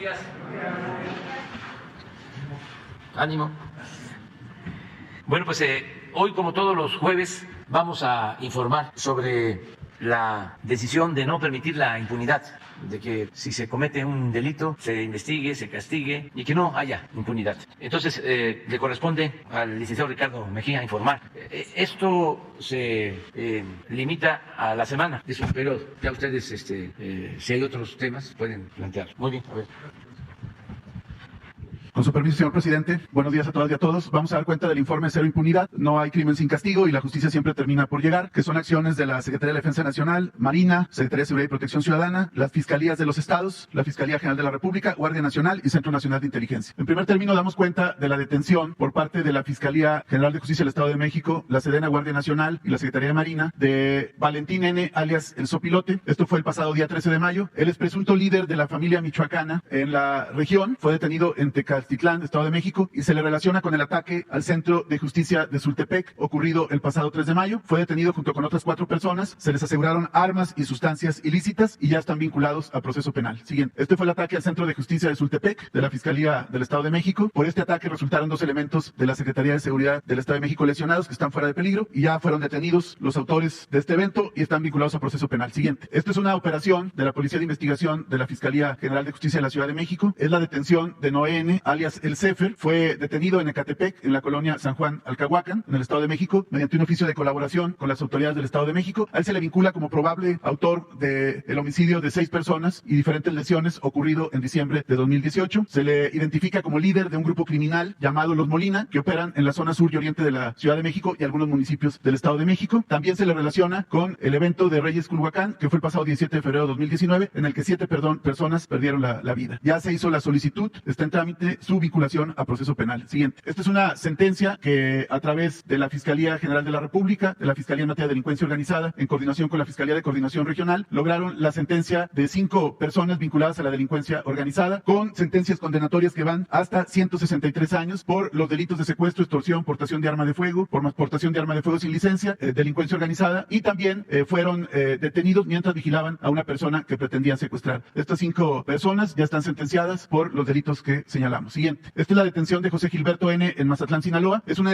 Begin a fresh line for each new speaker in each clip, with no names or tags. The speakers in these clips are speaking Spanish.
días. Ánimo. Bueno, pues hoy, como todos los jueves, vamos a informar sobre la decisión de no permitir la impunidad, de que si se comete un delito se investigue, se castigue y que no haya impunidad. Entonces, le corresponde al licenciado Ricardo Mejía informar. Esto se limita a la semana, pero ya ustedes, si hay otros temas, pueden plantear. Muy bien, a ver.
Con su permiso, señor presidente, buenos días a todas y a todos. Vamos a dar cuenta del informe Cero Impunidad. No hay crimen sin castigo y la justicia siempre termina por llegar, que son acciones de la Secretaría de Defensa Nacional, Marina, Secretaría de Seguridad y Protección Ciudadana, las Fiscalías de los Estados, la Fiscalía General de la República, Guardia Nacional y Centro Nacional de Inteligencia. En primer término, damos cuenta de la detención por parte de la Fiscalía General de Justicia del Estado de México, la Sedena, Guardia Nacional y la Secretaría de Marina de Valentín N., alias El Sopilote. Esto fue el pasado día 13 de mayo. Él es presunto líder de la familia michoacana en la región. Fue detenido en Tecaltitlán, Estado de México, y se le relaciona con el ataque al Centro de Justicia de Sultepec, ocurrido el pasado 3 de mayo. Fue detenido junto con otras 4 personas. Se les aseguraron armas y sustancias ilícitas y ya están vinculados a proceso penal. Siguiente. Este fue el ataque al Centro de Justicia de Sultepec, de la Fiscalía del Estado de México. Por este ataque resultaron 2 elementos de la Secretaría de Seguridad del Estado de México lesionados, que están fuera de peligro, y ya fueron detenidos los autores de este evento y están vinculados a proceso penal. Siguiente. Esto es una operación de la Policía de Investigación de la Fiscalía General de Justicia de la Ciudad de México. Es la detención de Noé N., alias El Cefer. Fue detenido en Ecatepec, en la colonia San Juan Alcahuacan, en el Estado de México, mediante un oficio de colaboración con las autoridades del Estado de México. A él se le vincula como probable autor del homicidio de 6 personas y diferentes lesiones ocurrido en diciembre de 2018. Se le identifica como líder de un grupo criminal llamado Los Molina, que operan en la zona sur y oriente de la Ciudad de México y algunos municipios del Estado de México. También se le relaciona con el evento de Reyes Culhuacán, que fue el pasado 17 de febrero de 2019, en el que 7 personas perdieron la vida. Ya se hizo la solicitud, está en trámite su vinculación a proceso penal. Siguiente. Esta es una sentencia que, a través de la Fiscalía General de la República, de la Fiscalía en materia de delincuencia organizada, en coordinación con la Fiscalía de Coordinación Regional, lograron la sentencia de 5 personas vinculadas a la delincuencia organizada, con sentencias condenatorias que van hasta 163 años por los delitos de secuestro, extorsión, portación de arma de fuego, por portación de arma de fuego sin licencia, delincuencia organizada, y también fueron detenidos mientras vigilaban a una persona que pretendían secuestrar. Estas 5 personas ya están sentenciadas por los delitos que señalamos. Siguiente. Esta es la detención de José Gilberto N. en Mazatlán, Sinaloa. Es un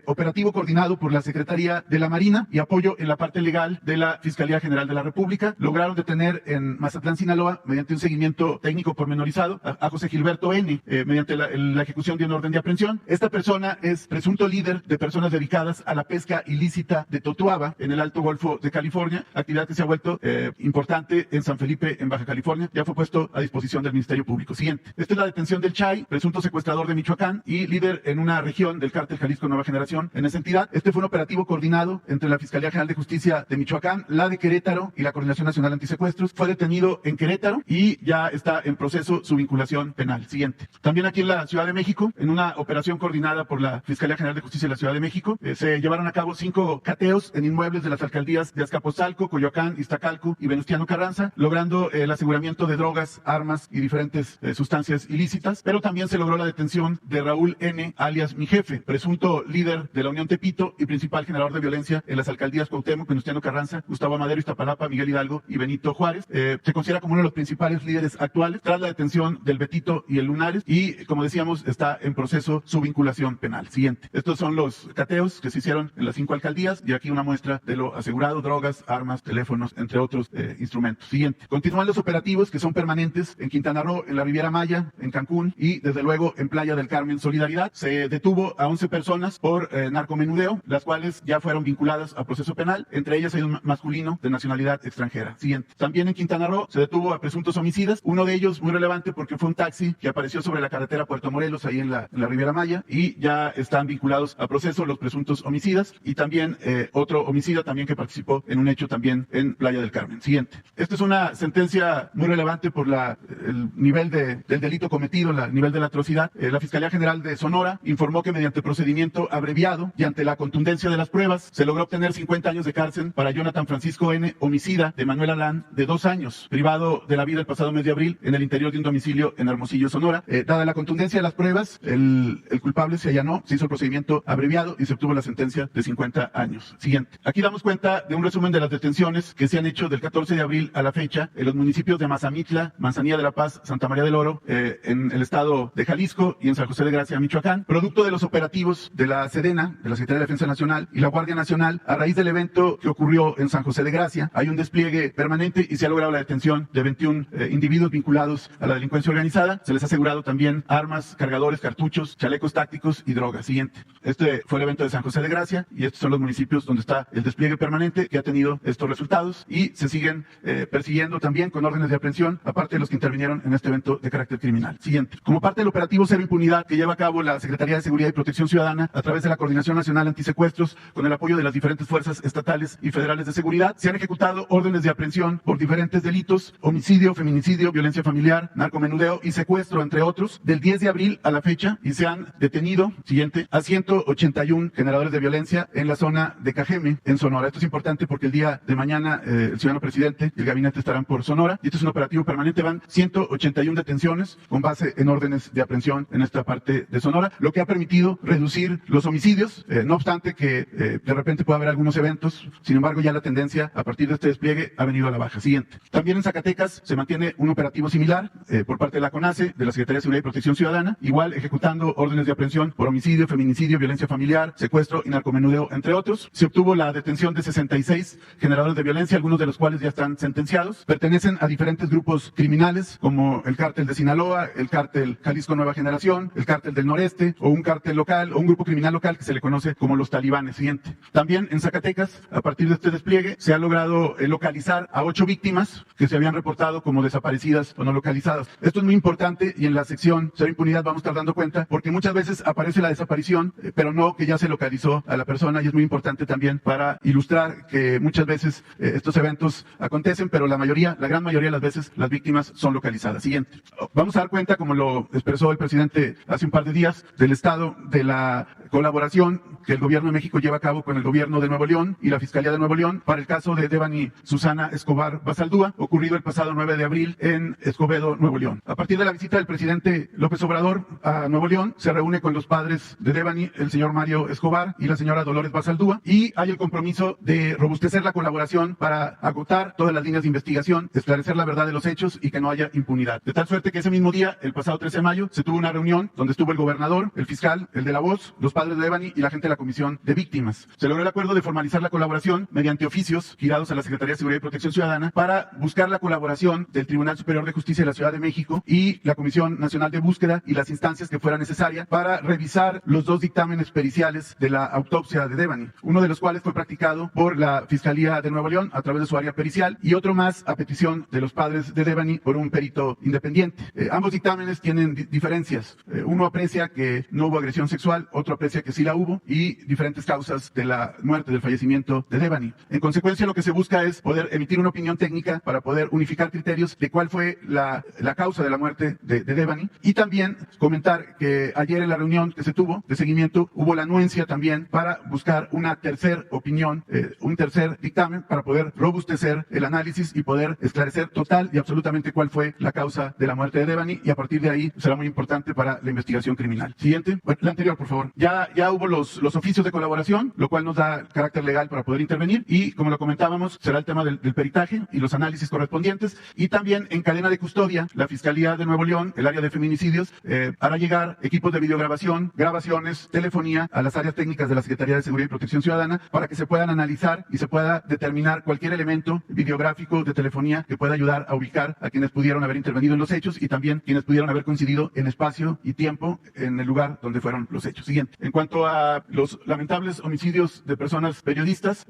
operativo coordinado por la Secretaría de la Marina y apoyo en la parte legal de la Fiscalía General de la República. Lograron detener en Mazatlán, Sinaloa, mediante un seguimiento técnico pormenorizado, a José Gilberto N. Mediante la ejecución de un orden de aprehensión. Esta persona es presunto líder de personas dedicadas a la pesca ilícita de totuaba en el Alto Golfo de California, actividad que se ha vuelto importante en San Felipe, en Baja California. Ya fue puesto a disposición del Ministerio Público. Siguiente. Esta es la detención del Chay, presunto secuestrador de Michoacán y líder en una región del cártel Jalisco Nueva Generación en esa entidad. Este fue un operativo coordinado entre la Fiscalía General de Justicia de Michoacán, la de Querétaro y la Coordinación Nacional Antisecuestros. Fue detenido en Querétaro y ya está en proceso su vinculación penal. Siguiente. También aquí en la Ciudad de México, en una operación coordinada por la Fiscalía General de Justicia de la Ciudad de México, se llevaron a cabo 5 cateos en inmuebles de las alcaldías de Azcapotzalco, Coyoacán, Iztacalco y Venustiano Carranza, logrando el aseguramiento de drogas, armas y diferentes sustancias ilícitas, pero también se logró la detención de Raúl N., alias Mi Jefe, presunto líder de la Unión Tepito y principal generador de violencia en las alcaldías Cuauhtémoc, Venustiano Carranza, Gustavo Amadero, Iztapalapa, Miguel Hidalgo y Benito Juárez. Se considera como uno de los principales líderes actuales tras la detención del Betito y el Lunares y, como decíamos, está en proceso su vinculación penal. Siguiente. Estos son los cateos que se hicieron en las 5 alcaldías y aquí una muestra de lo asegurado: drogas, armas, teléfonos, entre otros instrumentos. Siguiente. Continúan los operativos que son permanentes en Quintana Roo, en la Riviera Maya, en Cancún y, desde luego, en Playa del Carmen Solidaridad. Se detuvo a 11 personas por narcomenudeo, las cuales ya fueron vinculadas a proceso penal. Entre ellas hay un masculino de nacionalidad extranjera. Siguiente. También en Quintana Roo se detuvo a presuntos homicidas. Uno de ellos muy relevante porque fue un taxi que apareció sobre la carretera Puerto Morelos, ahí en la Riviera Maya, y ya están vinculados a proceso los presuntos homicidas. Y también otro homicida también que participó en un hecho también en Playa del Carmen. Siguiente. Esta es una sentencia muy relevante por el nivel del delito cometido, el nivel de la la atrocidad, la Fiscalía General de Sonora informó que mediante procedimiento abreviado y ante la contundencia de las pruebas, se logró obtener 50 años de cárcel para Jonathan Francisco N., homicida de Manuel Alán, de 2 años, privado de la vida el pasado mes de abril en el interior de un domicilio en Hermosillo, Sonora. Dada la contundencia de las pruebas, el culpable se allanó, se hizo el procedimiento abreviado y se obtuvo la sentencia de 50 años. Siguiente. Aquí damos cuenta de un resumen de las detenciones que se han hecho del 14 de abril a la fecha en los municipios de Mazamitla, Manzanilla de la Paz, Santa María del Oro, en el estado de Jalisco y en San José de Gracia, Michoacán, producto de los operativos de la Sedena, de la Secretaría de Defensa Nacional y la Guardia Nacional. A raíz del evento que ocurrió en San José de Gracia, hay un despliegue permanente y se ha logrado la detención de 21 individuos vinculados a la delincuencia organizada. Se les ha asegurado también armas, cargadores, cartuchos, chalecos tácticos y drogas. Siguiente. Este fue el evento de San José de Gracia y estos son los municipios donde está el despliegue permanente que ha tenido estos resultados y se siguen persiguiendo también con órdenes de aprehensión, aparte de los que intervinieron en este evento de carácter criminal. Siguiente. Como parte del operativo Cero Impunidad que lleva a cabo la Secretaría de Seguridad y Protección Ciudadana a través de la Coordinación Nacional Antisecuestros, con el apoyo de las diferentes fuerzas estatales y federales de seguridad, se han ejecutado órdenes de aprehensión por diferentes delitos: homicidio, feminicidio, violencia familiar, narcomenudeo y secuestro, entre otros, del 10 de abril a la fecha, y se han detenido, siguiente, a 181 generadores de violencia en la zona de Cajeme, en Sonora. Esto es importante porque el día de mañana el ciudadano presidente y el gabinete estarán por Sonora, y esto es un operativo permanente. Van 181 detenciones con base en órdenes de aprehensión en esta parte de Sonora, lo que ha permitido reducir los homicidios, no obstante que de repente puede haber algunos eventos. Sin embargo, ya la tendencia a partir de este despliegue ha venido a la baja. Siguiente. También en Zacatecas se mantiene un operativo similar por parte de la CONACE, de la Secretaría de Seguridad y Protección Ciudadana, igual ejecutando órdenes de aprehensión por homicidio, feminicidio, violencia familiar, secuestro y narcomenudeo, entre otros. Se obtuvo la detención de 66 generadores de violencia, algunos de los cuales ya están sentenciados. Pertenecen a diferentes grupos criminales como el Cártel de Sinaloa, el Cártel Jalisco Nueva Generación, el Cártel del Noreste, o un cártel local o un grupo criminal local que se le conoce como los talibanes. Siguiente. También en Zacatecas, a partir de este despliegue, se ha logrado localizar a 8 víctimas que se habían reportado como desaparecidas o no localizadas. Esto es muy importante y en la sección Cero Impunidad vamos a estar dando cuenta porque muchas veces aparece la desaparición, pero no que ya se localizó a la persona, y es muy importante también para ilustrar que muchas veces estos eventos acontecen, pero la gran mayoría de las veces las víctimas son localizadas. Siguiente. Vamos a dar cuenta, como lo expresó el presidente hace un par de días, del estado de la colaboración que el gobierno de México lleva a cabo con el gobierno de Nuevo León y la Fiscalía de Nuevo León para el caso de Devani Susana Escobar Basaldúa, ocurrido el pasado 9 de abril en Escobedo, Nuevo León. A partir de la visita del presidente López Obrador a Nuevo León, se reúne con los padres de Devani, el señor Mario Escobar y la señora Dolores Basaldúa, y hay el compromiso de robustecer la colaboración para agotar todas las líneas de investigación, esclarecer la verdad de los hechos y que no haya impunidad. De tal suerte que ese mismo día, el pasado 13 de mayo, se tuvo una reunión donde estuvo el gobernador, el fiscal, el de la voz, los padres de Devani y la gente de la Comisión de Víctimas. Se logró el acuerdo de formalizar la colaboración mediante oficios girados a la Secretaría de Seguridad y Protección Ciudadana para buscar la colaboración del Tribunal Superior de Justicia de la Ciudad de México y la Comisión Nacional de Búsqueda y las instancias que fueran necesarias para revisar los 2 dictámenes periciales de la autopsia de Devani, uno de los cuales fue practicado por la Fiscalía de Nuevo León a través de su área pericial y otro más a petición de los padres de Devani por un perito independiente. Ambos dictámenes tienen diferencias. Uno aprecia que no hubo agresión sexual, otro aprecia que sí la hubo, y diferentes causas de la muerte, del fallecimiento de Devani. En consecuencia, lo que se busca es poder emitir una opinión técnica para poder unificar criterios de cuál fue la causa de la muerte de Devani, y también comentar que ayer en la reunión que se tuvo de seguimiento hubo la anuencia también para buscar una tercera opinión, un tercer dictamen para poder robustecer el análisis y poder esclarecer total y absolutamente cuál fue la causa de la muerte de Devani, y a partir de ahí será muy importante para la investigación criminal. Siguiente. Bueno, la anterior, por favor. Ya hubo los oficios de colaboración, lo cual nos da carácter legal para poder intervenir, y como lo comentábamos, será el tema del peritaje y los análisis correspondientes, y también en cadena de custodia, la Fiscalía de Nuevo León, el área de feminicidios, hará llegar equipos de videograbación, grabaciones, telefonía a las áreas técnicas de la Secretaría de Seguridad y Protección Ciudadana para que se puedan analizar y se pueda determinar cualquier elemento videográfico de telefonía que pueda ayudar a ubicar a quienes pudieron haber intervenido en los hechos y también quienes pudieron haber coincidido en espacio y tiempo en el lugar donde fueron los hechos. Siguiente. En cuanto a los lamentables homicidios de personas periodistas,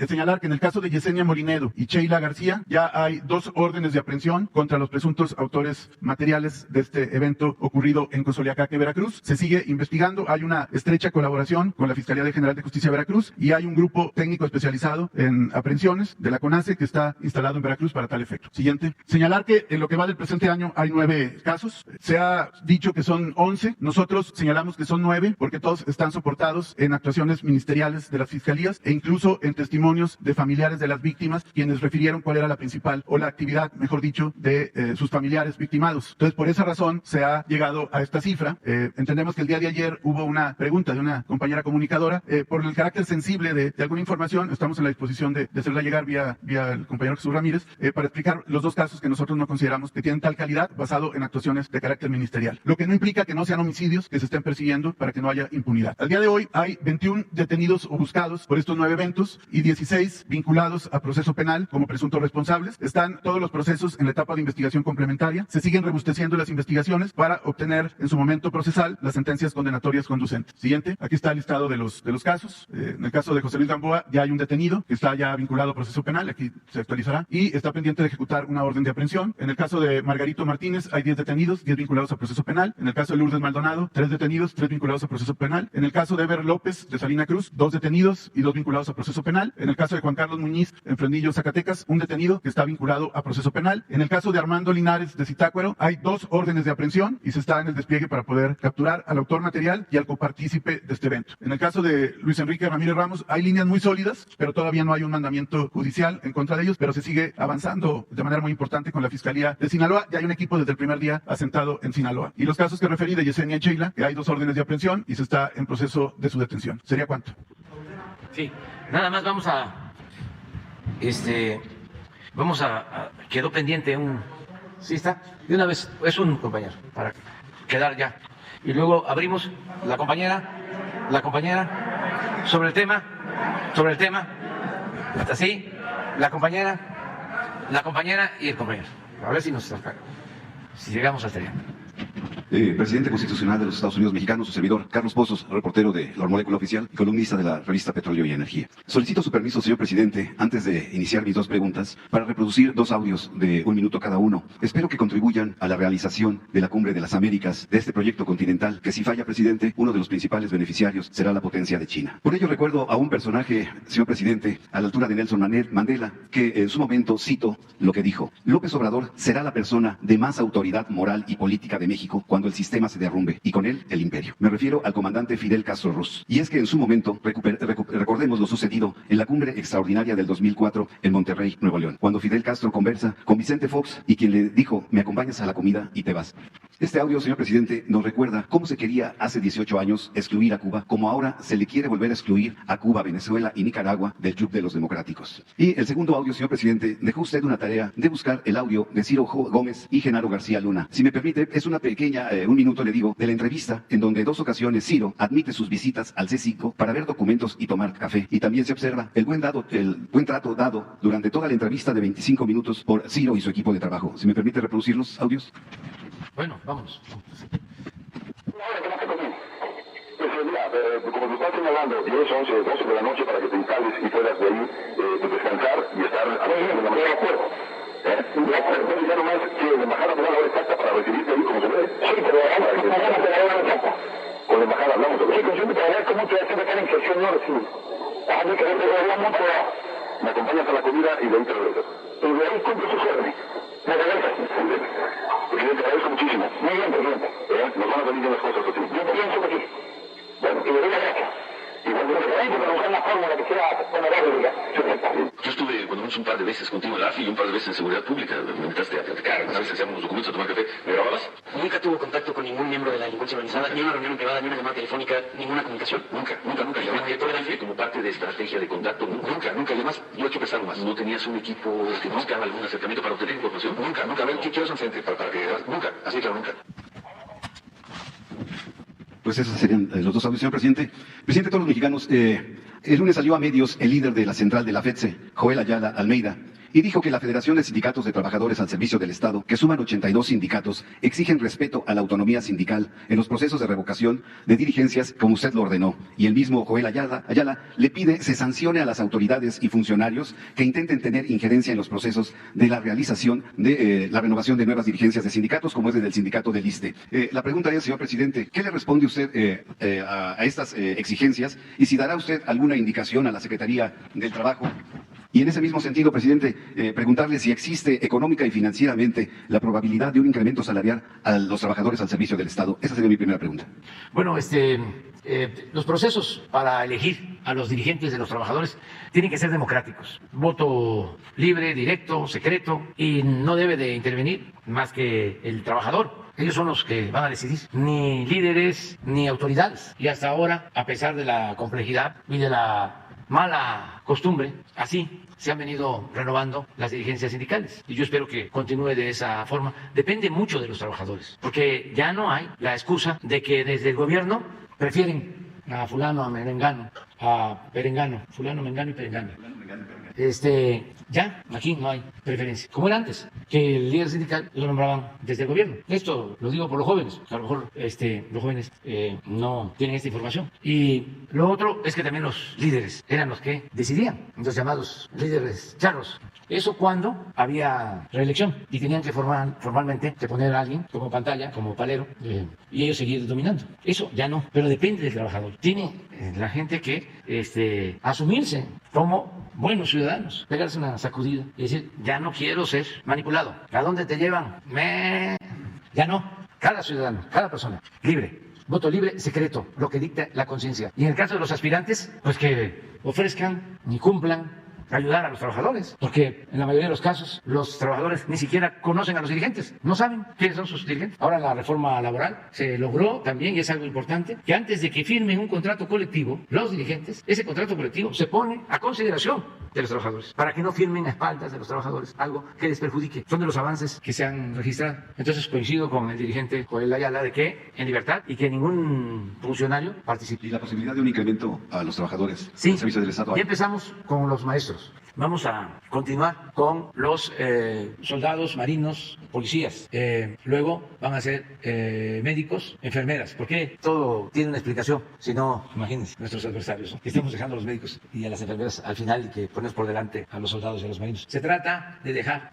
señalar que en el caso de Yesenia Molinedo y Sheila García ya hay 2 órdenes de aprehensión contra los presuntos autores materiales de este evento ocurrido en Cozoleacaque, Veracruz. Se sigue investigando, hay una estrecha colaboración con la Fiscalía General de Justicia de Veracruz y hay un grupo técnico especializado en aprehensiones de la CONACE que está instalado en Veracruz para tal efecto. Siguiente. Señalar que en lo que va del presente año hay 9 casos. Se ha dicho que son 11. Nosotros señalamos que son 9 porque todos están soportados en actuaciones ministeriales de las fiscalías e incluso en testimonios de familiares de las víctimas, quienes refirieron cuál era la principal o la actividad, mejor dicho, de sus familiares victimados. Entonces, por esa razón se ha llegado a esta cifra. Entendemos que el día de ayer hubo una pregunta de una compañera comunicadora. Por el carácter sensible de alguna información, estamos en la disposición de hacerla llegar vía el compañero Jesús Ramírez para explicar los 2 casos que nosotros no consideramos que tienen tal calidad basado en actuaciones de carácter ministerial. Lo que no implica que no sean homicidios que se estén persiguiendo para que no haya impunidad. Al día de hoy hay 21 detenidos o buscados por estos 9 eventos y 16 vinculados a proceso penal como presuntos responsables. Están todos los procesos en la etapa de investigación complementaria. Se siguen robusteciendo las investigaciones para obtener en su momento procesal las sentencias condenatorias conducentes. Siguiente. Aquí está el listado de los casos. En el caso de José Luis Gamboa ya hay un detenido que está ya vinculado a proceso penal. Aquí se actualizará y está pendiente de ejecutar una orden de aprehensión. En el caso de Margarito Martínez hay 10 detenidos, 10 vinculados a proceso penal. En el caso de Lourdes Maldonado, 3 detenidos, 3 vinculados a proceso penal. En el caso de Eber López de Salina Cruz, 2 detenidos y 2 vinculados a proceso penal. En el caso de Juan Carlos Muñiz en Fresnillo, Zacatecas, un detenido que está vinculado a proceso penal. En el caso de Armando Linares de Zitácuaro hay 2 órdenes de aprehensión y se está en el despliegue para poder capturar al autor material y al copartícipe de este evento. En el caso de Luis Enrique Ramírez Ramos hay líneas muy sólidas, pero todavía no hay un mandamiento judicial en contra de ellos, pero se sigue avanzando de manera muy importante con la Fiscalía de Sinaloa. Ya hay un equipo desde el primer día asentado en Sinaloa. Y los casos que referí de Yesenia y Sheila, que hay 2 órdenes de aprehensión y se está en proceso de su detención. ¿Sería cuánto?
Sí, nada más vamos a quedó pendiente un... ¿Sí está? De una vez, es un compañero, para quedar ya. Y luego abrimos la compañera, sobre el tema, así, la compañera y el compañero. A ver si nos saca, si llegamos hasta allá.
Presidente constitucional de los Estados Unidos mexicanos, su servidor, Carlos Pozos, reportero de La Molécula Oficial y columnista de la revista Petróleo y Energía. Solicito su permiso, señor presidente, antes de iniciar mis 2 preguntas, para reproducir 2 audios de 1 minuto cada uno. Espero que contribuyan a la realización de la Cumbre de las Américas, de este proyecto continental, que si falla, presidente, uno de los principales beneficiarios será la potencia de China. Por ello recuerdo a un personaje, señor presidente, a la altura de Nelson Mandela, que en su momento cito lo que dijo: López Obrador será la persona de más autoridad moral y política de México cuando el sistema se derrumbe, y con él el imperio. Me refiero al comandante Fidel Castro Ruz. Y es que en su momento, recordemos lo sucedido en la cumbre extraordinaria del 2004 en Monterrey, Nuevo León, cuando Fidel Castro conversa con Vicente Fox y quien le dijo: me acompañas a la comida y te vas. Este audio, señor presidente, nos recuerda cómo se quería hace 18 años excluir a Cuba, como ahora se le quiere volver a excluir a Cuba, Venezuela y Nicaragua del Club de los Democráticos. Y el segundo audio, señor presidente, dejó usted una tarea de buscar el audio de Ciro Gómez y Genaro García Luna. Si me permite, es una pequeña, 1 minuto le digo, de la entrevista en donde 2 ocasiones Ciro admite sus visitas al C5 para ver documentos y tomar café. Y también se observa el buen trato dado durante toda la entrevista de 25 minutos por Ciro y su equipo de trabajo. Si me permite reproducir los audios.
Bueno, vamos.
Pues mira, como te estás señalando, 10, 11, 12 de la noche para que te instales y puedas de ahí descansar y estar a la mañana de acuerdo. Entonces ya nomás que la embajada me da la hora exacta para recibirte ahí como se debe. Sí, pero mañana te da la hora exacta. Con la embajada hablamos. Sí, consciente para ver cómo te hace meter en sesión, no recibo. A mí que no te voy a mucho. Me acompañas a la comida y de ahí te regresas. Y de ahí cumplo sus órdenes. Me regresas. Presidente, te agradezco muchísimo. Muy bien, presidente. Nos van a venir bien las cosas así. Yo pienso que sí. Bueno, y le doy las gracias. Y cuando me traen, para buscar la fórmula que quiera honorable, diga.
Yo estuve, cuando menos un par de veces contigo en la AFI y un par de veces en Seguridad Pública. Me invitaste a platicar, a veces hacíamos los documentos, a tomar café. ¿Me grababas?
Nunca tuvo contacto con ningún miembro de la delincuencia organizada, ni una reunión privada, ni una llamada telefónica, ninguna comunicación.
Nunca. Y además, director de la AFI, como parte de estrategia de contacto, nunca. Y además, yo he hecho pensar más. ¿No tenías un equipo que buscaba algún acercamiento para obtener información? Nunca. A ver, ¿qué horas frente para que... Nunca. Así claro, nunca.
Pues esos serían los 2 audios, señor presidente. Presidente de todos los mexicanos, el lunes salió a medios el líder de la central de la FETSE, Joel Ayala Almeida, y dijo que la Federación de Sindicatos de Trabajadores al Servicio del Estado, que suman 82 sindicatos, exigen respeto a la autonomía sindical en los procesos de revocación de dirigencias como usted lo ordenó. Y el mismo Joel Ayala le pide se sancione a las autoridades y funcionarios que intenten tener injerencia en los procesos de la realización de la renovación de nuevas dirigencias de sindicatos, como es el del sindicato del ISSSTE. La pregunta es, señor presidente, ¿qué le responde usted a estas exigencias y si dará usted alguna indicación a la Secretaría del Trabajo? Y en ese mismo sentido, presidente, preguntarle si existe económica y financieramente la probabilidad de un incremento salarial a los trabajadores al servicio del Estado. Esa sería mi primera pregunta.
Bueno, los procesos para elegir a los dirigentes de los trabajadores tienen que ser democráticos. Voto libre, directo, secreto, y no debe de intervenir más que el trabajador. Ellos son los que van a decidir, ni líderes ni autoridades. Y hasta ahora, a pesar de la complejidad y de la mala costumbre, así se han venido renovando las dirigencias sindicales. Y yo espero que continúe de esa forma. Depende mucho de los trabajadores, porque ya no hay la excusa de que desde el gobierno prefieren a fulano, a merengano, a perengano, fulano, mengano y perengano. Ya aquí no hay preferencia, como era antes, que el líder sindical lo nombraban desde el gobierno. Esto lo digo por los jóvenes, que a lo mejor los jóvenes no tienen esta información. Y lo otro es que también los líderes eran los que decidían, los llamados líderes charros. Eso cuando había reelección y tenían que formalmente que poner a alguien como pantalla, como palero, y ellos seguir dominando. Eso ya no, pero depende del trabajador. Tiene la gente que asumirse como buenos ciudadanos, pegarse una sacudida y decir, ya no quiero ser manipulado. ¿A dónde te llevan? Ya no. Cada ciudadano, cada persona, libre. Voto libre, secreto, lo que dicta la conciencia. Y en el caso de los aspirantes, pues que ofrezcan y cumplan ayudar a los trabajadores, porque en la mayoría de los casos los trabajadores ni siquiera conocen a los dirigentes, no saben quiénes son sus dirigentes. Ahora la reforma laboral se logró también, y es algo importante, que antes de que firmen un contrato colectivo, los dirigentes, ese contrato colectivo se pone a consideración de los trabajadores, para que no firmen a espaldas de los trabajadores algo que les perjudique. Son de los avances que se han registrado. Entonces coincido con el dirigente Joel Ayala de que en libertad y que ningún funcionario participe.
¿Y la posibilidad de un incremento a los trabajadores
Sí,
del servicio del Estado?
Ya empezamos con los maestros. Vamos a continuar con los soldados, marinos, policías. Luego van a ser médicos, enfermeras. Porque todo tiene una explicación. Si no, imagínense nuestros adversarios, ¿no? Que estamos dejando a los médicos y a las enfermeras al final y que ponemos por delante a los soldados y a los marinos. Se trata de dejar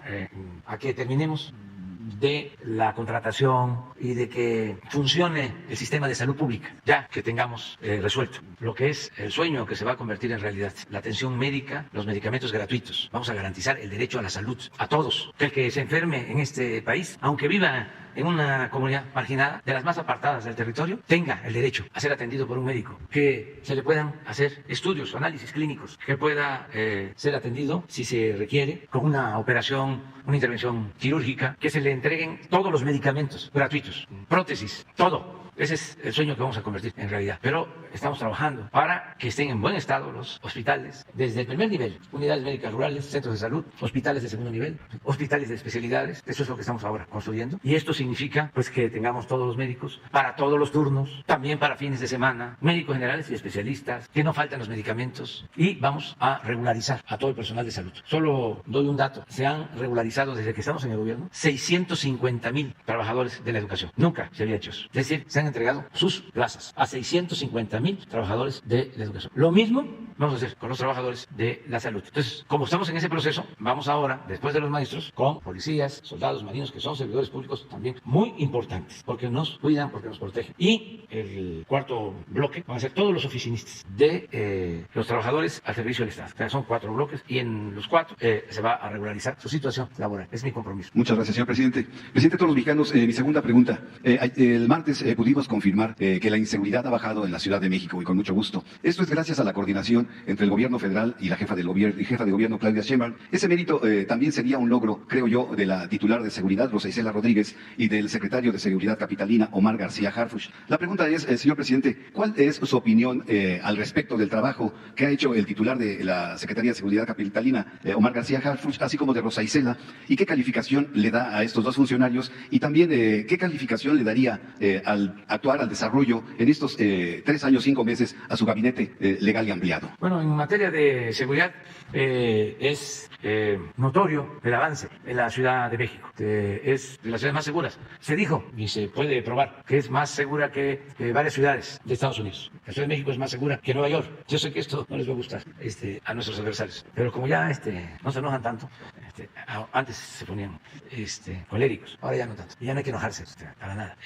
a que terminemos de la contratación y de que funcione el sistema de salud pública, ya que tengamos resuelto lo que es el sueño que se va a convertir en realidad, la atención médica, los medicamentos gratuitos. Vamos a garantizar el derecho a la salud a todos. El que se enferme en este país, aunque viva en una comunidad marginada, de las más apartadas del territorio, tenga el derecho a ser atendido por un médico, que se le puedan hacer estudios, análisis clínicos, que pueda ser atendido si se requiere con una operación, una intervención quirúrgica, que se le entreguen todos los medicamentos gratuitos, prótesis, todo. Ese es el sueño que vamos a convertir en realidad. Pero estamos trabajando para que estén en buen estado los hospitales desde el primer nivel, unidades médicas rurales, centros de salud, hospitales de segundo nivel, hospitales de especialidades. Eso es lo que estamos ahora construyendo. Y esto significa pues que tengamos todos los médicos para todos los turnos, también para fines de semana, médicos generales y especialistas, que no faltan los medicamentos. Y vamos a regularizar a todo el personal de salud. Solo doy un dato. Se han regularizado desde que estamos en el gobierno 650,000 trabajadores de la educación. Nunca se había hecho eso. Es decir, se han entregado sus plazas a 650,000 trabajadores de la educación. Lo mismo vamos a hacer con los trabajadores de la salud. Entonces, como estamos en ese proceso, vamos ahora, después de los maestros, con policías, soldados, marinos, que son servidores públicos también muy importantes, porque nos cuidan, porque nos protegen. Y el cuarto bloque van a ser todos los oficinistas de los trabajadores al servicio del Estado. O sea, son 4 bloques y en los 4 se va a regularizar su situación laboral. Es mi compromiso.
Muchas gracias, señor presidente. Presidente de todos los mexicanos, mi segunda pregunta. El martes pudimos confirmar que la inseguridad ha bajado en la Ciudad de México y con mucho gusto. Esto es gracias a la coordinación entre el gobierno federal y la jefa de gobierno, Claudia Sheinbaum. Ese mérito también sería un logro, creo yo, de la titular de Seguridad, Rosa Isela Rodríguez, y del secretario de Seguridad capitalina, Omar García Harfuch. La pregunta es, señor presidente, ¿cuál es su opinión al respecto del trabajo que ha hecho el titular de la Secretaría de Seguridad capitalina, Omar García Harfuch, así como de Rosa Isela, y qué calificación le da a estos dos funcionarios, y también qué calificación le daría al actuar, al desarrollo en estos 3 años, 5 meses a su gabinete legal y ampliado?
Bueno, en materia de seguridad es notorio el avance en la Ciudad de México. Es de las ciudades más seguras. Se dijo y se puede probar que es más segura que varias ciudades de Estados Unidos. La Ciudad de México es más segura que Nueva York. Yo sé que esto no les va a gustar a nuestros adversarios, pero como ya no se enojan tanto, antes se ponían coléricos, ahora ya no tanto. Ya no hay que enojarse para nada.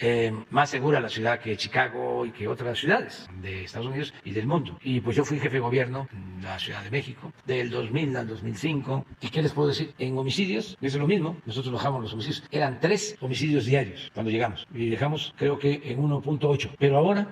Más segura la ciudad que Chicago y que otras ciudades de Estados Unidos y del mundo. Y pues yo fui jefe de gobierno en la Ciudad de México del 2000 al 2005. ¿Y qué les puedo decir? En homicidios es lo mismo. Nosotros bajamos los homicidios. Eran 3 homicidios diarios cuando llegamos y dejamos creo que en 1.8. Pero ahora,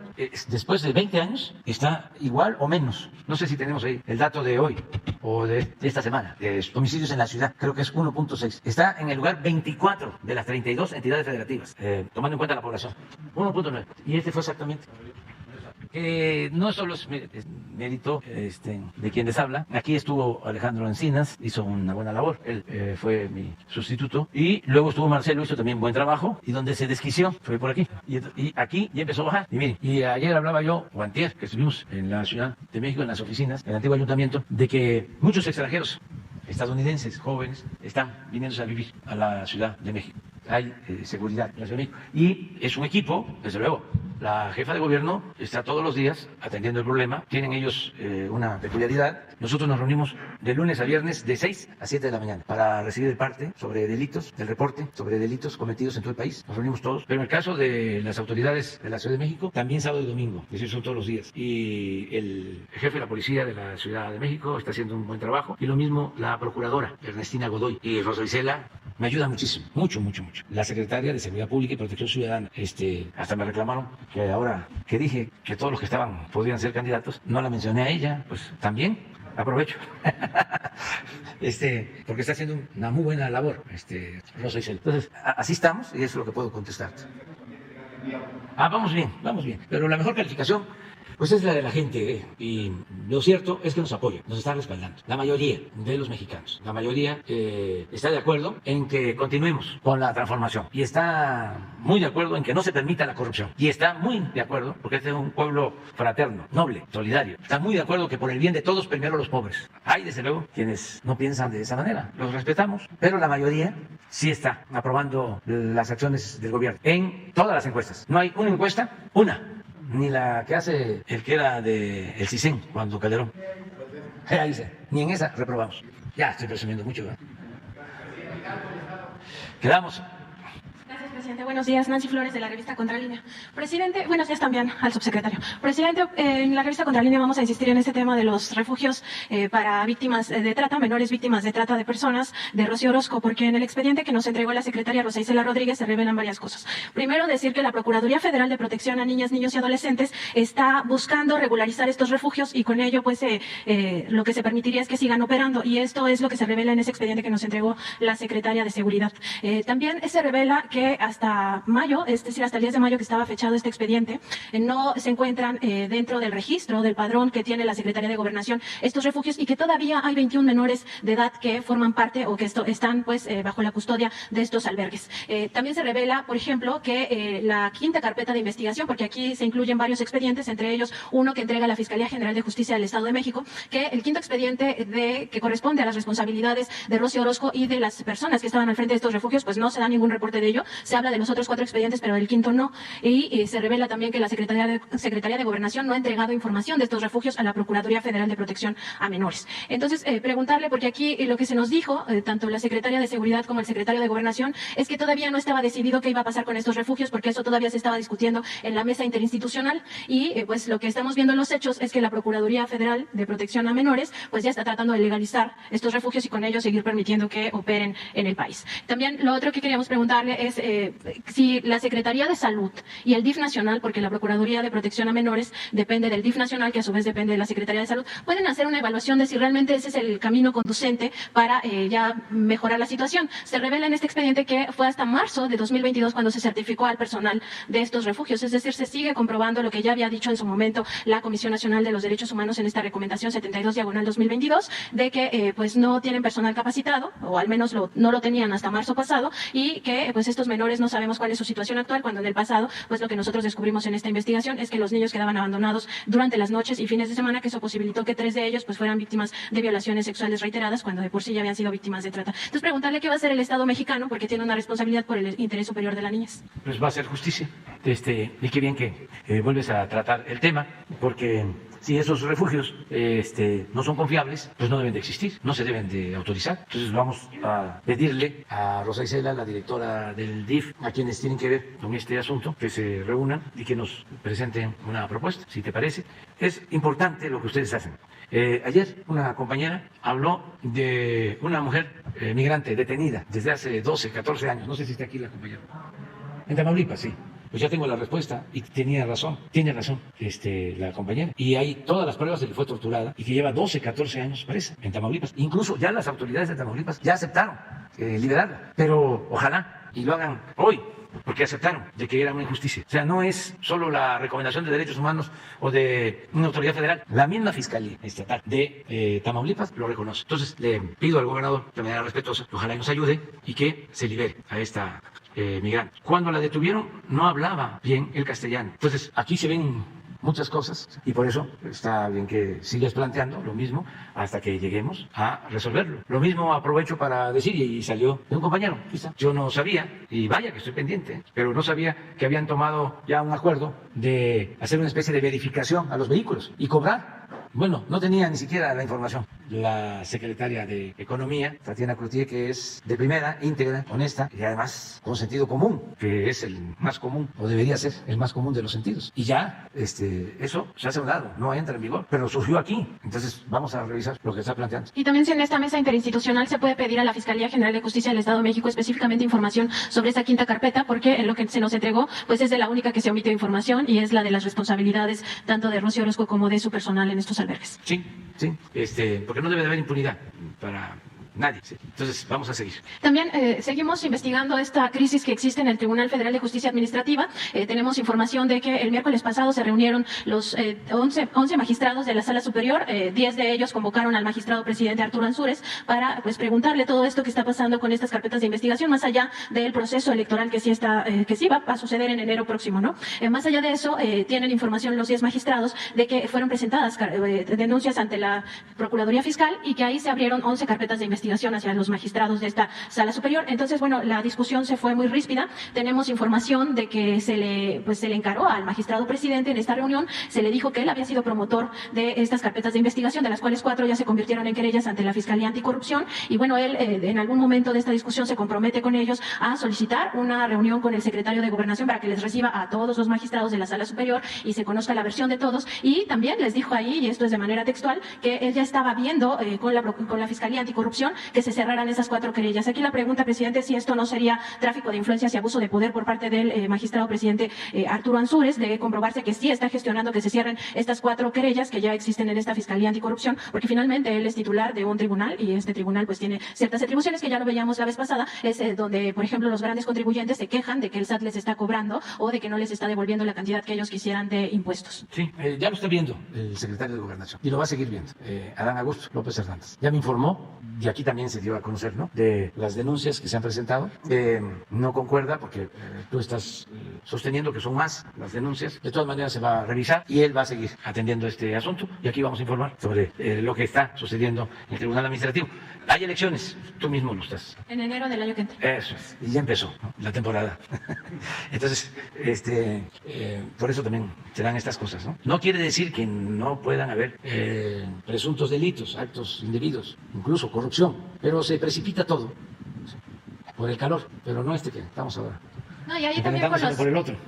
después de 20 años, está igual o menos. No sé si tenemos ahí el dato de hoy o de esta semana. Homicidios en la ciudad, creo que es 1.6. Está en el lugar 24 de las 32 entidades federativas, tomando en cuenta la población. 1.9. Y fue exactamente. No solo es mérito de quien les habla. Aquí estuvo Alejandro Encinas, hizo una buena labor. Él fue mi sustituto. Y luego estuvo Marcelo, hizo también buen trabajo. Y donde se desquició fue por aquí. Y aquí ya empezó a bajar. Y miren, y ayer hablaba yo, o antier, que estuvimos en la Ciudad de México, en las oficinas, en el antiguo ayuntamiento, de que muchos extranjeros estadounidenses, jóvenes, están viniéndose a vivir a la Ciudad de México. Hay seguridad en la Ciudad de México. Y es un equipo, desde luego. La jefa de gobierno está todos los días atendiendo el problema. Tienen ellos una peculiaridad. Nosotros nos reunimos de lunes a viernes de 6 a 7 de la mañana para recibir el parte sobre delitos, el reporte sobre delitos cometidos en todo el país. Nos reunimos todos. Pero en el caso de las autoridades de la Ciudad de México, también sábado y domingo. Es decir, son todos los días. Y el jefe de la policía de la Ciudad de México está haciendo un buen trabajo. Y lo mismo la procuradora, Ernestina Godoy. Y Rosa Isela me ayuda muchísimo. Mucho. La secretaria de Seguridad Pública y Protección Ciudadana. Hasta me reclamaron que ahora que dije que todos los que estaban podían ser candidatos, no la mencioné a ella, pues también aprovecho. Porque está haciendo una muy buena labor, Rosa Isela. Entonces, así estamos y eso es lo que puedo contestarte. Vamos bien. Pero la mejor calificación pues es la de la gente, y lo cierto es que nos apoya, nos está respaldando. La mayoría de los mexicanos, la mayoría está de acuerdo en que continuemos con la transformación y está muy de acuerdo en que no se permita la corrupción y está muy de acuerdo, porque este es un pueblo fraterno, noble, solidario, está muy de acuerdo que por el bien de todos primero los pobres. Hay desde luego quienes no piensan de esa manera, los respetamos, pero la mayoría sí está aprobando las acciones del gobierno en todas las encuestas. No hay una encuesta, ni la que hace el que era de el CISEN cuando Calderón. Ahí dice, ni en esa reprobamos. Ya estoy presumiendo mucho, ¿verdad? Quedamos.
Gracias, presidente. Buenos días, Nancy Flores de la revista Contralínea. Presidente, buenos días también al subsecretario. Presidente, en la revista Contralínea vamos a insistir en este tema de los refugios para víctimas de trata, menores víctimas de trata de personas, de Rocío Orozco, porque en el expediente que nos entregó la secretaria Rosa Isela Rodríguez se revelan varias cosas. Primero, decir que la Procuraduría Federal de Protección a Niñas, Niños y Adolescentes está buscando regularizar estos refugios y con ello, pues, lo que se permitiría es que sigan operando, y esto es lo que se revela en ese expediente que nos entregó la secretaria de Seguridad. También se revela que hasta mayo, es decir, hasta el 10 de mayo que estaba fechado este expediente, no se encuentran dentro del registro, del padrón que tiene la Secretaría de Gobernación estos refugios, y que todavía hay 21 menores de edad que forman parte o que están pues bajo la custodia de estos albergues. También se revela, por ejemplo, que la quinta carpeta de investigación, porque aquí se incluyen varios expedientes, entre ellos uno que entrega la Fiscalía General de Justicia del Estado de México, que el quinto expediente que corresponde a las responsabilidades de Rocío Orozco y de las personas que estaban al frente de estos refugios, pues no se da ningún reporte de ello. Se habla de los otros 4 expedientes, pero del quinto no. Y se revela también que la Secretaría de Gobernación no ha entregado información de estos refugios a la Procuraduría Federal de Protección a Menores. Entonces, preguntarle, porque aquí lo que se nos dijo, tanto la Secretaria de Seguridad como el Secretario de Gobernación, es que todavía no estaba decidido qué iba a pasar con estos refugios, porque eso todavía se estaba discutiendo en la mesa interinstitucional, y pues lo que estamos viendo en los hechos es que la Procuraduría Federal de Protección a Menores pues ya está tratando de legalizar estos refugios y con ello seguir permitiendo que operen en el país. También lo otro que queríamos preguntarle es si la Secretaría de Salud y el DIF Nacional, porque la Procuraduría de Protección a Menores depende del DIF Nacional, que a su vez depende de la Secretaría de Salud, pueden hacer una evaluación de si realmente ese es el camino conducente para ya mejorar la situación. Se revela en este expediente que fue hasta marzo de 2022 cuando se certificó al personal de estos refugios, es decir, se sigue comprobando lo que ya había dicho en su momento la Comisión Nacional de los Derechos Humanos en esta recomendación 72/2022, de que pues no tienen personal capacitado, o al menos no lo tenían hasta marzo pasado, y que pues estos menores no sabemos cuál es su situación actual, cuando en el pasado, pues lo que nosotros descubrimos en esta investigación es que los niños quedaban abandonados durante las noches y fines de semana, que eso posibilitó que 3 de ellos pues fueran víctimas de violaciones sexuales reiteradas, cuando de por sí ya habían sido víctimas de trata. Entonces, preguntarle qué va a hacer el Estado mexicano, porque tiene una responsabilidad por el interés superior de la niñez.
Pues va a ser justicia. Y qué bien que vuelves a tratar el tema, porque si esos refugios no son confiables, pues no deben de existir, no se deben de autorizar. Entonces vamos a pedirle a Rosa Isela, la directora del DIF, a quienes tienen que ver con este asunto, que se reúnan y que nos presenten una propuesta, si te parece. Es importante lo que ustedes hacen. Ayer una compañera habló de una mujer migrante detenida desde hace 12, 14 años. No sé si está aquí la compañera. En Tamaulipas, sí. Pues ya tengo la respuesta y tiene razón la compañera. Y hay todas las pruebas de que fue torturada y que lleva 12, 14 años presa en Tamaulipas. Incluso ya las autoridades de Tamaulipas ya aceptaron liberarla. Pero ojalá y lo hagan hoy, porque aceptaron de que era una injusticia. O sea, no es solo la recomendación de derechos humanos o de una autoridad federal. La misma Fiscalía Estatal de Tamaulipas lo reconoce. Entonces, le pido al gobernador de manera respetuosa que ojalá nos ayude y que se libere a esta migrante. Cuando la detuvieron, no hablaba bien el castellano. Entonces, aquí se ven muchas cosas y por eso está bien que sigas planteando lo mismo hasta que lleguemos a resolverlo. Lo mismo aprovecho para decir, y salió de un compañero, quizá. Yo no sabía, y vaya que estoy pendiente, pero no sabía que habían tomado ya un acuerdo de hacer una especie de verificación a los vehículos y cobrar. Bueno, no tenía ni siquiera la información. La secretaria de Economía, Tatiana Cloutier, que es de primera, íntegra, honesta y además con sentido común, que es el más común, o debería ser el más común de los sentidos. Y ya eso se ha dado, no entra en vigor, pero surgió aquí. Entonces vamos a revisar lo que está planteando.
Y también si en esta mesa interinstitucional se puede pedir a la Fiscalía General de Justicia del Estado de México específicamente información sobre esa quinta carpeta, porque en lo que se nos entregó pues es de la única que se omite información y es la de las responsabilidades tanto de Rocío Orozco como de su personal en estos albergues.
Sí, porque no debe de haber impunidad para nadie. Sí. Entonces, vamos a seguir.
También seguimos investigando esta crisis que existe en el Tribunal Federal de Justicia Administrativa. Tenemos información de que el miércoles pasado se reunieron los 11 magistrados de la Sala Superior. 10 de ellos convocaron al magistrado presidente Arturo Ansúrez para pues preguntarle todo esto que está pasando con estas carpetas de investigación, más allá del proceso electoral que sí va a suceder en enero próximo, ¿no? Más allá de eso, tienen información los 10 magistrados de que fueron presentadas denuncias ante la Procuraduría Fiscal y que ahí se abrieron 11 carpetas de investigación hacia los magistrados de esta Sala Superior. Entonces, bueno, la discusión se fue muy ríspida. Tenemos información de que se le encaró al magistrado presidente en esta reunión, se le dijo que él había sido promotor de estas carpetas de investigación, de las cuales 4 ya se convirtieron en querellas ante la Fiscalía Anticorrupción. Y bueno, él en algún momento de esta discusión se compromete con ellos a solicitar una reunión con el secretario de Gobernación para que les reciba a todos los magistrados de la Sala Superior y se conozca la versión de todos. Y también les dijo ahí, y esto es de manera textual, que él ya estaba viendo con la Fiscalía Anticorrupción que se cerraran esas 4 querellas. Aquí la pregunta, presidente, si esto no sería tráfico de influencias y abuso de poder por parte del magistrado presidente Arturo Ansúrez, de comprobarse que sí está gestionando que se cierren estas 4 querellas que ya existen en esta Fiscalía Anticorrupción, porque finalmente él es titular de un tribunal y este tribunal pues tiene ciertas atribuciones que ya lo veíamos la vez pasada, es donde, por ejemplo, los grandes contribuyentes se quejan de que el SAT les está cobrando o de que no les está devolviendo la cantidad que ellos quisieran de impuestos.
Sí, ya lo está viendo el secretario de Gobernación y lo va a seguir viendo, Adán Augusto López Hernández. Ya me informó, y aquí también se dio a conocer, ¿no?, de las denuncias que se han presentado. No concuerda porque tú estás sosteniendo que son más las denuncias. De todas maneras se va a revisar y él va a seguir atendiendo este asunto y aquí vamos a informar sobre lo que está sucediendo en el Tribunal Administrativo. Hay elecciones, tú mismo lo estás.
En enero del año que entra.
Eso es, y ya empezó, ¿no?, la temporada. Entonces, por eso también se dan estas cosas, ¿no? No quiere decir que no puedan haber presuntos delitos, actos indebidos, incluso corrupción, pero se precipita todo por el calor, pero no que estamos ahora.
No, y ahí también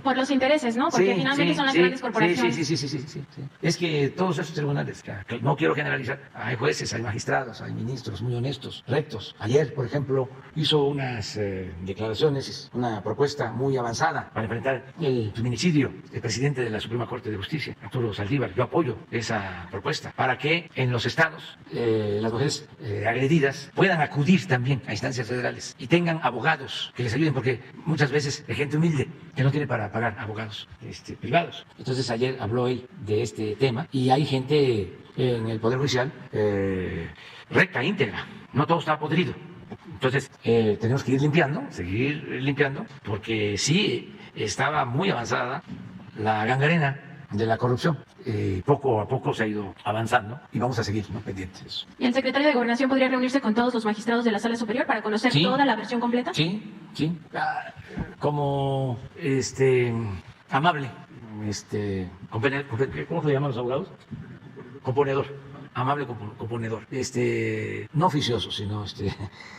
por los intereses, ¿no? Porque finalmente son las grandes corporaciones.
Sí. Es que todos esos tribunales, no quiero generalizar, hay jueces, hay magistrados, hay ministros muy honestos, rectos. Ayer, por ejemplo, hizo unas declaraciones, una propuesta muy avanzada para enfrentar el feminicidio del presidente de la Suprema Corte de Justicia, Arturo Saldívar. Yo apoyo esa propuesta para que en los estados las mujeres agredidas puedan acudir también a instancias federales y tengan abogados que les ayuden, porque muchas veces de gente humilde que no tiene para pagar abogados privados. Entonces ayer habló él de este tema y hay gente en el Poder Judicial recta, íntegra, no todo está podrido. Entonces, tenemos que ir limpiando, seguir limpiando, porque sí estaba muy avanzada la gangrena de la corrupción. Poco a poco se ha ido avanzando y vamos a seguir, ¿no?, pendientes.
¿Y el secretario de Gobernación podría reunirse con todos los magistrados de la Sala Superior para conocer
Sí.
toda la versión completa?
Sí, sí. Como amable, ¿cómo se llaman los abogados? Componedor. Amable componedor. No oficioso, sino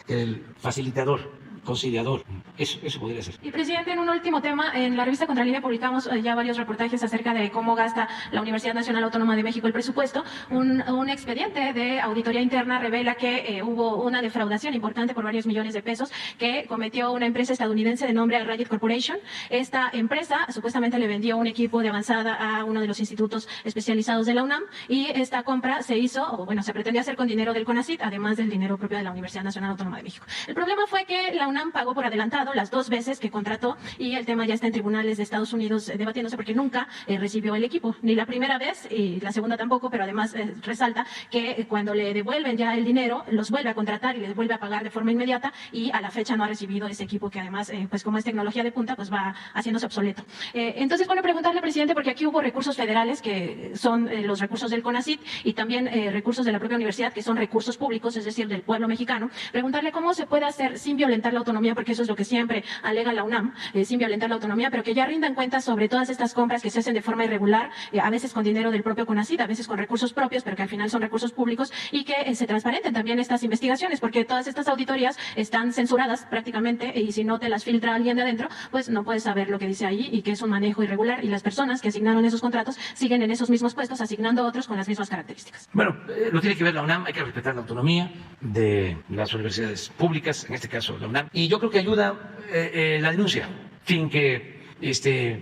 el facilitador, conciliador. Eso podría ser.
Y presidente, en un último tema, en la revista Contralínea publicamos ya varios reportajes acerca de cómo gasta la Universidad Nacional Autónoma de México el presupuesto. Un expediente de auditoría interna revela que hubo una defraudación importante por varios millones de pesos que cometió una empresa estadounidense de nombre Riot Corporation. Esta empresa supuestamente le vendió un equipo de avanzada a uno de los institutos especializados de la UNAM y esta compra se se pretendía hacer con dinero del CONACYT, además del dinero propio de la Universidad Nacional Autónoma de México. El problema fue que la UNAM pagó por adelantado las 2 veces que contrató y el tema ya está en tribunales de Estados Unidos debatiéndose porque nunca recibió el equipo, ni la primera vez y la segunda tampoco, pero además resalta que cuando le devuelven ya el dinero, los vuelve a contratar y les vuelve a pagar de forma inmediata y a la fecha no ha recibido ese equipo que además, pues como es tecnología de punta, pues va haciéndose obsoleto. Entonces, bueno, preguntarle, presidente, porque aquí hubo recursos federales que son los recursos del CONACYT y también recursos de la propia universidad que son recursos públicos, es decir, del pueblo mexicano, preguntarle cómo se puede hacer sin violentar la autonomía, porque eso es lo que siempre alega la UNAM, sin violentar la autonomía, pero que ya rindan cuentas sobre todas estas compras que se hacen de forma irregular, a veces con dinero del propio CONACYT, a veces con recursos propios, pero que al final son recursos públicos y que se transparenten también estas investigaciones, porque todas estas auditorías están censuradas prácticamente y si no te las filtra alguien de adentro, pues no puedes saber lo que dice ahí y que es un manejo irregular y las personas que asignaron esos contratos siguen en esos mismos puestos asignando a otros con las mismas características.
Bueno, lo tiene que ver la UNAM, hay que respetar la autonomía de las universidades públicas, en este caso la UNAM, y yo creo que ayuda la denuncia, sin que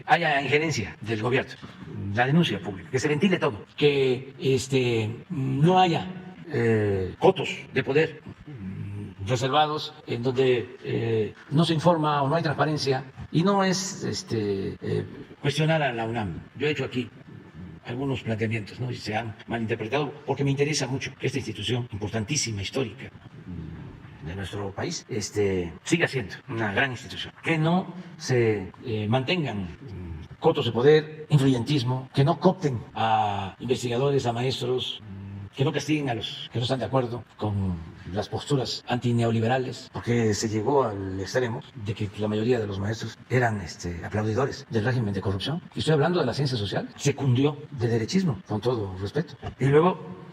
haya injerencia del gobierno, la denuncia pública, que se ventile todo, que no haya cotos de poder reservados en donde no se informa o no hay transparencia y no es cuestionar a la UNAM. Yo he hecho aquí algunos planteamientos, ¿no?, y se han malinterpretado porque me interesa mucho que esta institución importantísima, histórica de nuestro país, siga siendo una gran institución, que no se mantengan cotos de poder, influyentismo, que no coopten a investigadores, a maestros, que no castiguen a los que no están de acuerdo con las posturas antineoliberales, porque se llegó al extremo de que la mayoría de los maestros eran aplaudidores del régimen de corrupción. Y estoy hablando de la ciencia social, se cundió de derechismo, con todo respeto. Y luego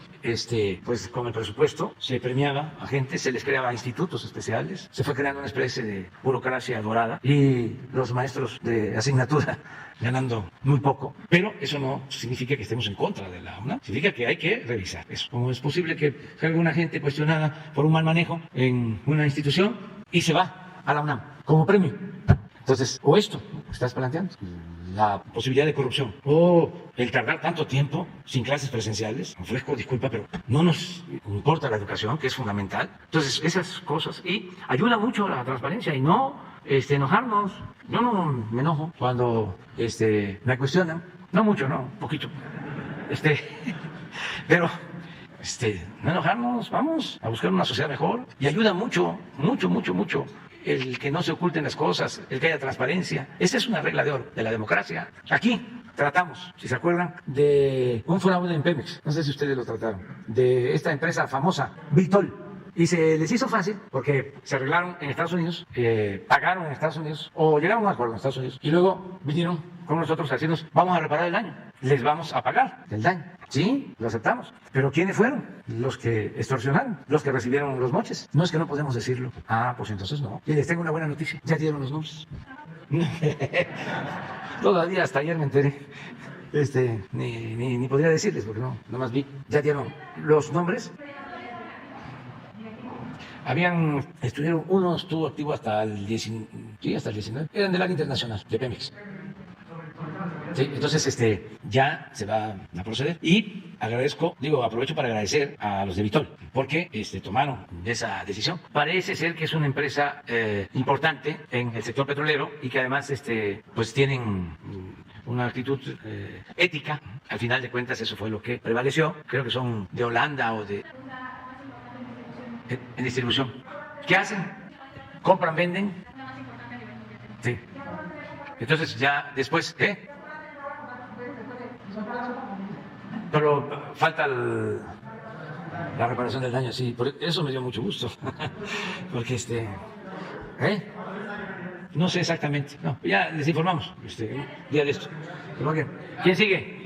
pues con el presupuesto se premiaba a gente, se les creaba institutos especiales, se fue creando una especie de burocracia dorada y los maestros de asignatura ganando muy poco. Pero eso no significa que estemos en contra de la UNAM, significa que hay que revisar eso. ¿Cómo es posible que salga una gente cuestionada por un mal manejo en una institución y se va a la UNAM como premio? Entonces, o esto que estás planteando, la posibilidad de corrupción, o el tardar tanto tiempo sin clases presenciales, ofrezco disculpa, pero no nos importa la educación, que es fundamental. Entonces, esas cosas, y ayuda mucho a la transparencia, y no enojarnos. Yo no me enojo cuando me cuestionan, no mucho, no, poquito, pero no enojarnos, vamos a buscar una sociedad mejor, y ayuda mucho, mucho, mucho, mucho el que no se oculten las cosas, el que haya transparencia. Esa es una regla de oro de la democracia. Aquí tratamos, si se acuerdan, de un fraude en Pemex, no sé si ustedes lo trataron, de esta empresa famosa, Vitol, y se les hizo fácil porque se arreglaron en Estados Unidos, pagaron en Estados Unidos, o llegaron a un acuerdo en Estados Unidos, y luego vinieron con nosotros a decirnos, vamos a reparar el daño, les vamos a pagar el daño. Sí, lo aceptamos. Pero ¿quiénes fueron? Los que extorsionaron, los que recibieron los moches. No es que no podemos decirlo. Ah, pues entonces no. Y les tengo una buena noticia. Ya dieron los nombres. Todavía hasta ayer me enteré. Ni podría decirles porque no más vi. Ya dieron los nombres. Uno estuvo activo hasta el 19. Eran del área internacional, de Pemex. Sí, entonces ya se va a proceder y aprovecho para agradecer a los de Vitol porque tomaron esa decisión. Parece ser que es una empresa importante en el sector petrolero y que además pues tienen una actitud ética. Al final de cuentas eso fue lo que prevaleció. Creo que son de Holanda o en distribución. ¿Qué hacen? compran, venden. Sí. Entonces ya después, pero falta la reparación del daño, sí. Por eso me dio mucho gusto, porque no sé exactamente. No, ya les informamos día de esto. ¿Quién sigue?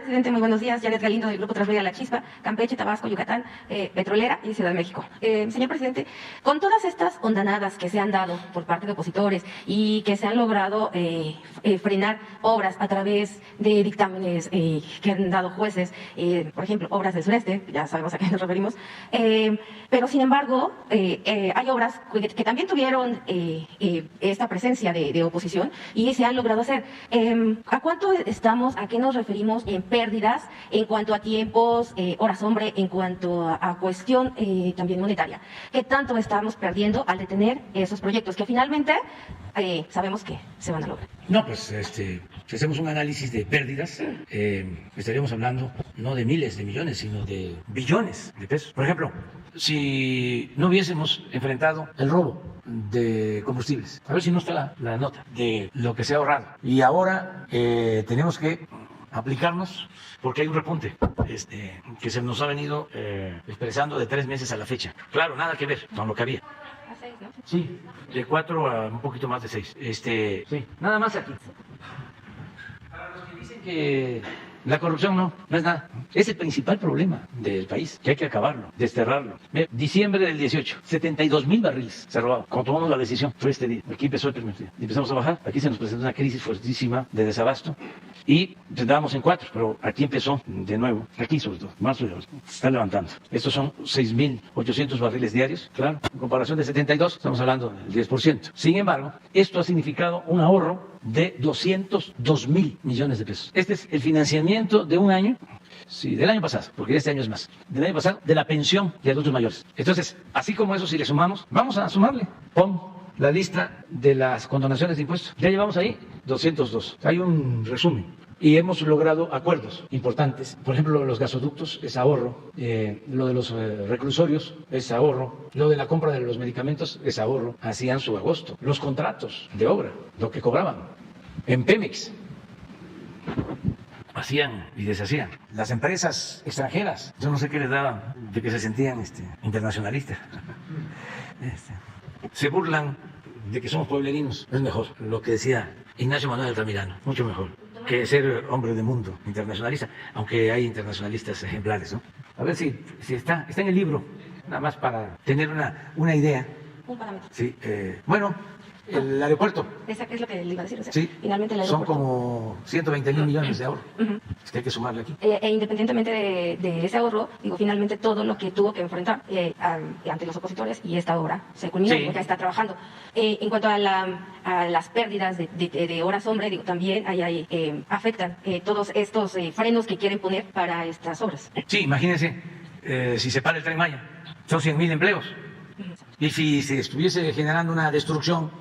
Presidente, muy buenos días. Janet Galindo, del Grupo Transmedia La Chispa, Campeche, Tabasco, Yucatán, Petrolera y Ciudad de México. Señor presidente, con todas estas hondanadas que se han dado por parte de opositores y que se han logrado frenar obras a través de dictámenes que han dado jueces, por ejemplo, obras del sureste, ya sabemos a qué nos referimos, pero sin embargo, hay obras que también tuvieron esta presencia de oposición y se han logrado hacer. ¿A cuánto estamos? ¿A qué nos referimos en pérdidas en cuanto a tiempos, horas hombre, en cuanto a cuestión también monetaria? ¿Qué tanto estamos perdiendo al detener esos proyectos que finalmente sabemos que se van a lograr?
No, pues si hacemos un análisis de pérdidas, estaríamos hablando no de miles de millones, sino de billones de pesos. Por ejemplo, si no hubiésemos enfrentado el robo de combustibles, a ver si no está la nota de lo que se ha ahorrado. Y ahora tenemos que aplicarnos porque hay un repunte que se nos ha venido expresando de 3 meses a la fecha. Claro, nada que ver con lo que había.
A 6, ¿no?
Sí, de 4 a un poquito más de 6. Sí, nada más aquí. Para los que dicen que la corrupción no es nada. Es el principal problema del país, que hay que acabarlo, desterrarlo. Diciembre del 18, 72,000 barriles se robaron. Cuando tomamos la decisión, fue este día. Aquí empezó el primer día. Y empezamos a bajar. Aquí se nos presentó una crisis fuertísima de desabasto. Y estábamos en 4, pero aquí empezó de nuevo. Aquí sobre todo, marzo se está levantando. Estos son 6,800 barriles diarios. Claro, en comparación de 72, estamos hablando del 10%. Sin embargo, esto ha significado un ahorro de 202,000 millones de pesos. Este es el financiamiento de un año, sí, del año pasado, porque este año es más, del año pasado, de la pensión de adultos mayores. Entonces, así como eso, si le sumamos, vamos a sumarle. Pon la lista de las condonaciones de impuestos. Ya llevamos ahí 202. Hay un resumen. Y hemos logrado acuerdos importantes. Por ejemplo, los gasoductos es ahorro, lo de los reclusorios es ahorro, lo de la compra de los medicamentos es ahorro, hacían su agosto. Los contratos de obra, lo que cobraban en Pemex, hacían y deshacían. Las empresas extranjeras, yo no sé qué les daba de que se sentían internacionalistas. Se burlan de que somos pueblerinos. Es mejor lo que decía Ignacio Manuel Altamirano, mucho mejor que ser hombre de mundo, internacionalista, aunque hay internacionalistas ejemplares, ¿no? A ver si está en el libro, nada más para tener una idea.
Un parámetro.
Sí, bueno, el aeropuerto.
Esa es lo que le iba a decir. O sea,
Sí,
finalmente el
son
aeropuerto.
como 120,000 millones de ahorro. Es que hay que sumarle aquí.
Independientemente de ese ahorro, digo, finalmente todo lo que tuvo que enfrentar ante los opositores, y esta obra se culminó,
Sí.
ya está trabajando. En cuanto a las pérdidas de horas hombre, digo, también afectan todos estos frenos que quieren poner para estas obras.
Sí, imagínense, si se para el Tren Maya, son 100,000 empleos. Y si se estuviese generando una destrucción,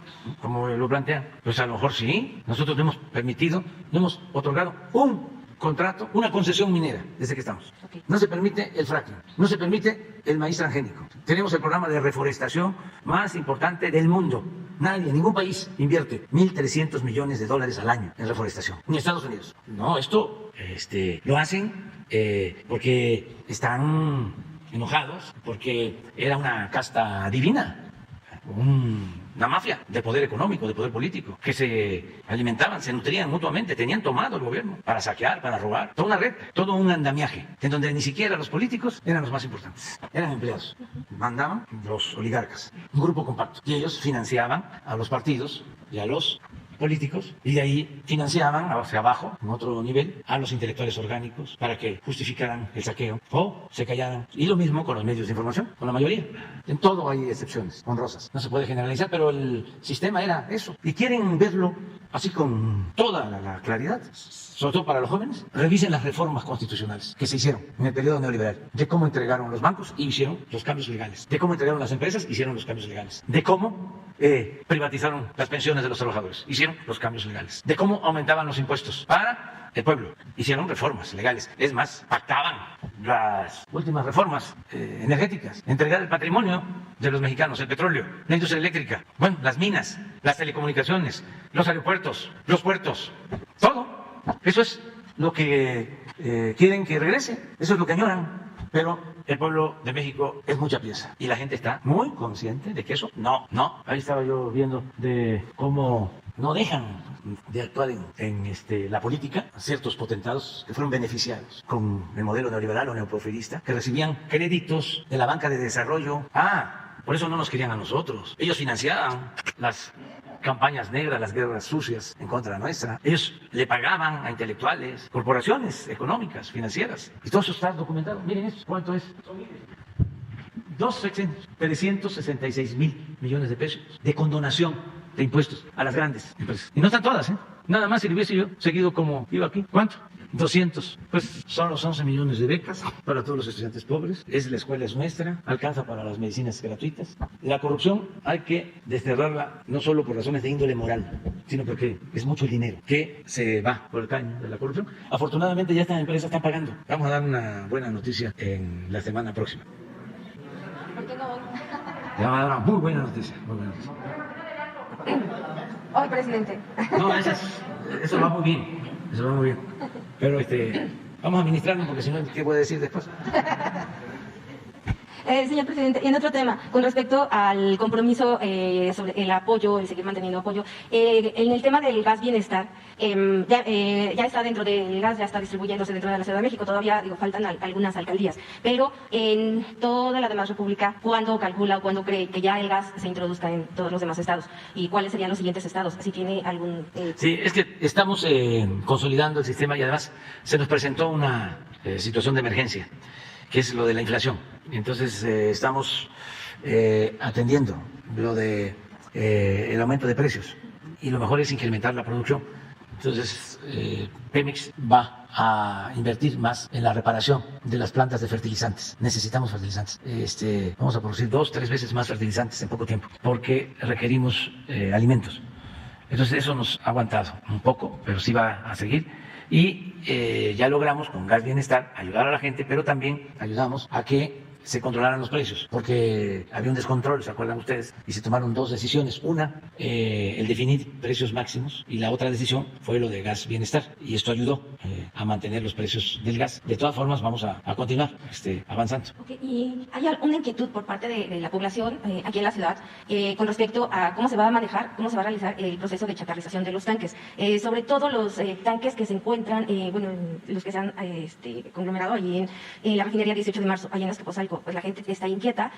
como lo plantean, pues a lo mejor sí. Nosotros no hemos permitido, no hemos otorgado un contrato, una concesión minera desde que estamos.
Okay.
No se permite el fracking, no se permite el maíz transgénico. Tenemos el programa de reforestación más importante del mundo. Nadie, ningún país invierte 1.300 millones de dólares al año en reforestación, ni Estados Unidos. No, esto lo hacen porque están enojados, porque era una casta divina, una mafia de poder económico, de poder político, que se alimentaban, se nutrían mutuamente, tenían tomado el gobierno para saquear, para robar, toda una red, todo un andamiaje, en donde ni siquiera los políticos eran los más importantes, eran empleados, mandaban los oligarcas, un grupo compacto, y ellos financiaban a los partidos y a los políticos, y de ahí financiaban hacia abajo, en otro nivel, a los intelectuales orgánicos para que justificaran el saqueo o se callaran. Y lo mismo con los medios de información, con la mayoría. En todo hay excepciones honrosas. No se puede generalizar, pero el sistema era eso. Y quieren verlo así con toda la claridad, sobre todo para los jóvenes. Revisen las reformas constitucionales que se hicieron en el periodo neoliberal, de cómo entregaron los bancos y hicieron los cambios legales, de cómo entregaron las empresas, hicieron los cambios legales, de cómo privatizaron las pensiones de los trabajadores, hicieron los cambios legales, de cómo aumentaban los impuestos para el pueblo. Hicieron reformas legales. Es más, pactaban las últimas reformas energéticas. Entregar el patrimonio de los mexicanos, el petróleo, la industria eléctrica, bueno, las minas, las telecomunicaciones, los aeropuertos, los puertos, todo. Eso es lo que quieren que regrese. Eso es lo que añoran. Pero el pueblo de México es mucha pieza y la gente está muy consciente de que eso no. Ahí estaba yo viendo de cómo no dejan de actuar en la política ciertos potentados que fueron beneficiados con el modelo neoliberal o neoporfirista, que recibían créditos de la banca de desarrollo. Por eso no nos querían a nosotros. Ellos financiaban las campañas negras, las guerras sucias en contra nuestra. Ellos le pagaban a intelectuales, corporaciones económicas, financieras. Y todo eso está documentado. Miren eso, ¿cuánto es? 366 mil millones de pesos de condonación de impuestos a las grandes empresas. Y no están todas, ¿eh? Nada más si le hubiese yo seguido como iba aquí. ¿Cuánto? 200. Pues son los 11 millones de becas para todos los estudiantes pobres. La escuela es nuestra, alcanza para las medicinas gratuitas. La corrupción hay que desterrarla no solo por razones de índole moral, sino porque es mucho el dinero que se va por el caño de la corrupción. Afortunadamente ya estas empresas están pagando. Vamos a dar una buena noticia en la semana próxima.
¿Por qué no hoy?
Te vamos a dar una muy buena noticia. Muy buena noticia.
Hoy, presidente.
No, eso va muy bien. Eso va muy bien. Pero vamos a administrarlo porque si no, ¿qué voy a decir después?
Señor presidente, y en otro tema, con respecto al compromiso sobre el apoyo, el seguir manteniendo apoyo, en el tema del gas bienestar, ya está dentro del gas, ya está distribuyéndose dentro de la Ciudad de México, todavía faltan algunas alcaldías, pero en toda la demás república, ¿cuándo calcula o cuándo cree que ya el gas se introduzca en todos los demás estados? ¿Y cuáles serían los siguientes estados? Si tiene algún...
Sí, es que estamos consolidando el sistema y además se nos presentó una situación de emergencia, que es lo de la inflación. Entonces estamos atendiendo lo de el aumento de precios y lo mejor es incrementar la producción. Entonces Pemex va a invertir más en la reparación de las plantas de fertilizantes. Necesitamos fertilizantes. Vamos a producir 2-3 veces más fertilizantes en poco tiempo porque requerimos alimentos. Entonces eso nos ha aguantado un poco, pero sí va a seguir. Y ya logramos con Gas Bienestar ayudar a la gente, pero también ayudamos a que se controlaran los precios, porque había un descontrol, ¿se acuerdan ustedes? Y se tomaron dos decisiones. Una, el definir precios máximos, y la otra decisión fue lo de Gas Bienestar. Y esto ayudó a mantener los precios del gas. De todas formas, vamos a continuar avanzando.
Okay. Y hay una inquietud por parte de la población aquí en la ciudad con respecto a cómo se va a manejar, cómo se va a realizar el proceso de chatarrización de los tanques. Sobre todo los tanques que se encuentran, los que se han conglomerado ahí en la refinería 18 de marzo, allá en Azcapotzalco. Pues la gente está inquieta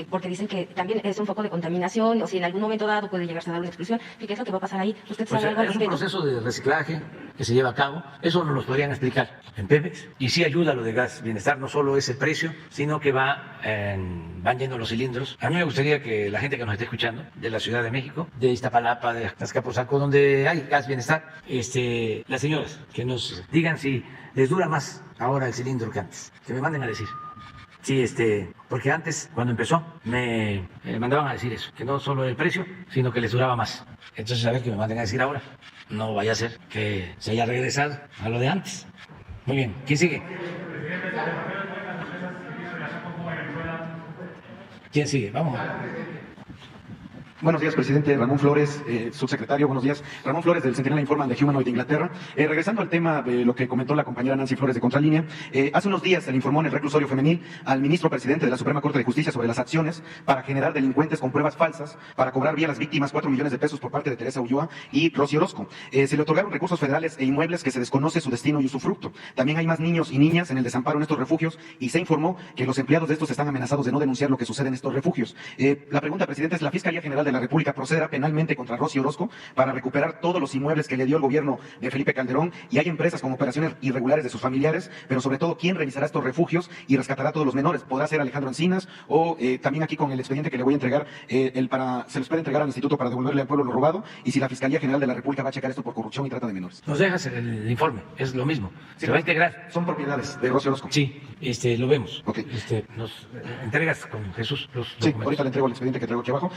porque dicen que también es un foco de contaminación o si en algún momento dado puede llegarse a dar una explosión. ¿Qué es lo que va a pasar ahí? ¿Usted sabe algo al respecto?
Es un proceso de reciclaje que se lleva a cabo. Eso nos lo podrían explicar en Pemex. Y sí ayuda lo de Gas Bienestar, no solo es el precio, sino que van yendo los cilindros. A mí me gustaría que la gente que nos esté escuchando de la Ciudad de México, de Iztapalapa, de Azcapotzalco, donde hay Gas Bienestar, las señoras que nos digan si les dura más ahora el cilindro que antes. Que me manden a decir. Sí, porque antes, cuando empezó, me mandaban a decir eso, que no solo el precio, sino que les duraba más. Entonces, a ver qué me manden a decir ahora. No vaya a ser que se haya regresado a lo de antes. Muy bien, ¿quién sigue? ¿Quién sigue? Vamos.
Buenos días, presidente. Ramón Flores, subsecretario, buenos días. Ramón Flores, del Centinela Informa de Humanoid de Inglaterra. Regresando al tema de lo que comentó la compañera Nancy Flores de Contralínea, hace unos días se le informó en el reclusorio femenil al ministro presidente de la Suprema Corte de Justicia sobre las acciones para generar delincuentes con pruebas falsas para cobrar vía las víctimas 4 millones de pesos por parte de Teresa Ulloa y Rosy Orozco. Se le otorgaron recursos federales e inmuebles que se desconoce su destino y usufructo. También hay más niños y niñas en el desamparo en estos refugios y se informó que los empleados de estos están amenazados de no denunciar lo que sucede en estos refugios. La pregunta, presidente, es: ¿la Fiscalía General de la República procederá penalmente contra Rosy Orozco para recuperar todos los inmuebles que le dio el gobierno de Felipe Calderón? Y hay empresas con operaciones irregulares de sus familiares, pero sobre todo, ¿quién revisará estos refugios y rescatará a todos los menores? ¿Podrá ser Alejandro Encinas o también aquí con el expediente que le voy a entregar, se les puede entregar al instituto para devolverle al pueblo lo robado? Y si la Fiscalía General de la República va a checar esto por corrupción y trata de menores.
Nos dejas el informe, es lo mismo. Se va a integrar.
Son propiedades de Rosy Orozco.
Sí, lo vemos.
Okay.
Nos entregas con Jesús los
sí,
documentos.
Ahorita le entrego el expediente que traigo aquí abajo.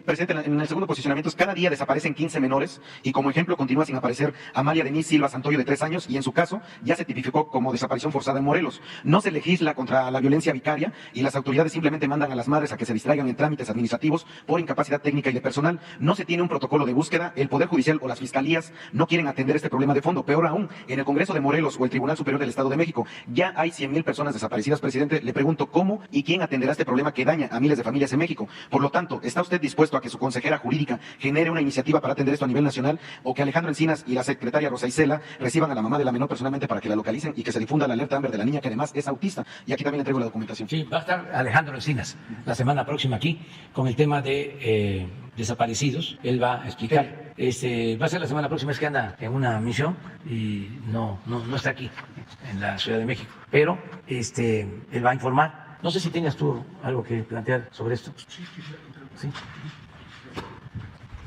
Presidente, en el segundo posicionamiento es: cada día desaparecen 15 menores y como ejemplo continúa sin aparecer Amalia Denise Silva Santoyo, de 3 años, y en su caso ya se tipificó como desaparición forzada en Morelos. No se legisla contra la violencia vicaria y las autoridades simplemente mandan a las madres a que se distraigan en trámites administrativos por incapacidad técnica y de personal. No se tiene un protocolo de búsqueda, el Poder Judicial o las fiscalías no quieren atender este problema de fondo. Peor aún, en el Congreso de Morelos o el Tribunal Superior del Estado de México ya hay 100,000 personas desaparecidas. Presidente, le pregunto cómo y quién atenderá este problema que daña a miles de familias en México. Por lo tanto, ¿está usted dispuesto a que su consejera jurídica genere una iniciativa para atender esto a nivel nacional, o que Alejandro Encinas y la secretaria Rosa Isela reciban a la mamá de la menor personalmente para que la localicen y que se difunda la alerta Amber de la niña, que además es autista? Y aquí también le entrego la documentación.
Sí, va a estar Alejandro Encinas la semana próxima aquí con el tema de desaparecidos. Él va a explicar. Va a ser la semana próxima, es que anda en una misión y no está aquí en la Ciudad de México. Pero él va a informar. No sé si tenías tú algo que plantear sobre esto. Sí.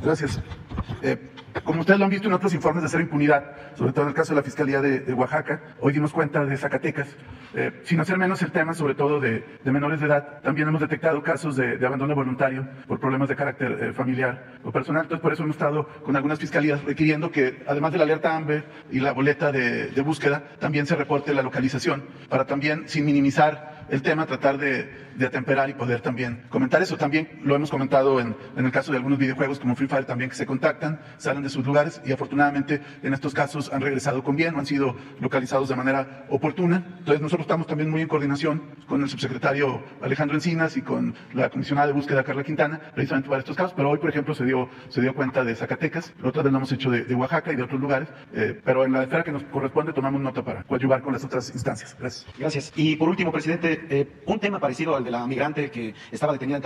Gracias. Como ustedes lo han visto en otros informes de cero impunidad, sobre todo en el caso de la Fiscalía de Oaxaca, hoy dimos cuenta de Zacatecas. Sin hacer menos el tema, sobre todo de menores de edad, también hemos detectado casos de abandono voluntario por problemas de carácter familiar o personal. Entonces, por eso hemos estado con algunas fiscalías requiriendo que, además de la alerta Amber y la boleta de búsqueda, también se reporte la localización, para también, sin minimizar el tema, tratar de atemperar y poder también comentar eso. También lo hemos comentado en el caso de algunos videojuegos como Free Fire también, que se contactan, salen de sus lugares y afortunadamente en estos casos han regresado con bien o han sido localizados de manera oportuna. Entonces nosotros estamos también muy en coordinación con el subsecretario Alejandro Encinas y con la comisionada de búsqueda Carla Quintana, precisamente para estos casos. Pero hoy, por ejemplo, se dio cuenta de Zacatecas, la otra vez lo hemos hecho de Oaxaca y de otros lugares, pero en la esfera que nos corresponde tomamos nota para coadyuvar con las otras instancias. Gracias.
Gracias. Y por último, presidente, un tema parecido al de la migrante que estaba detenida,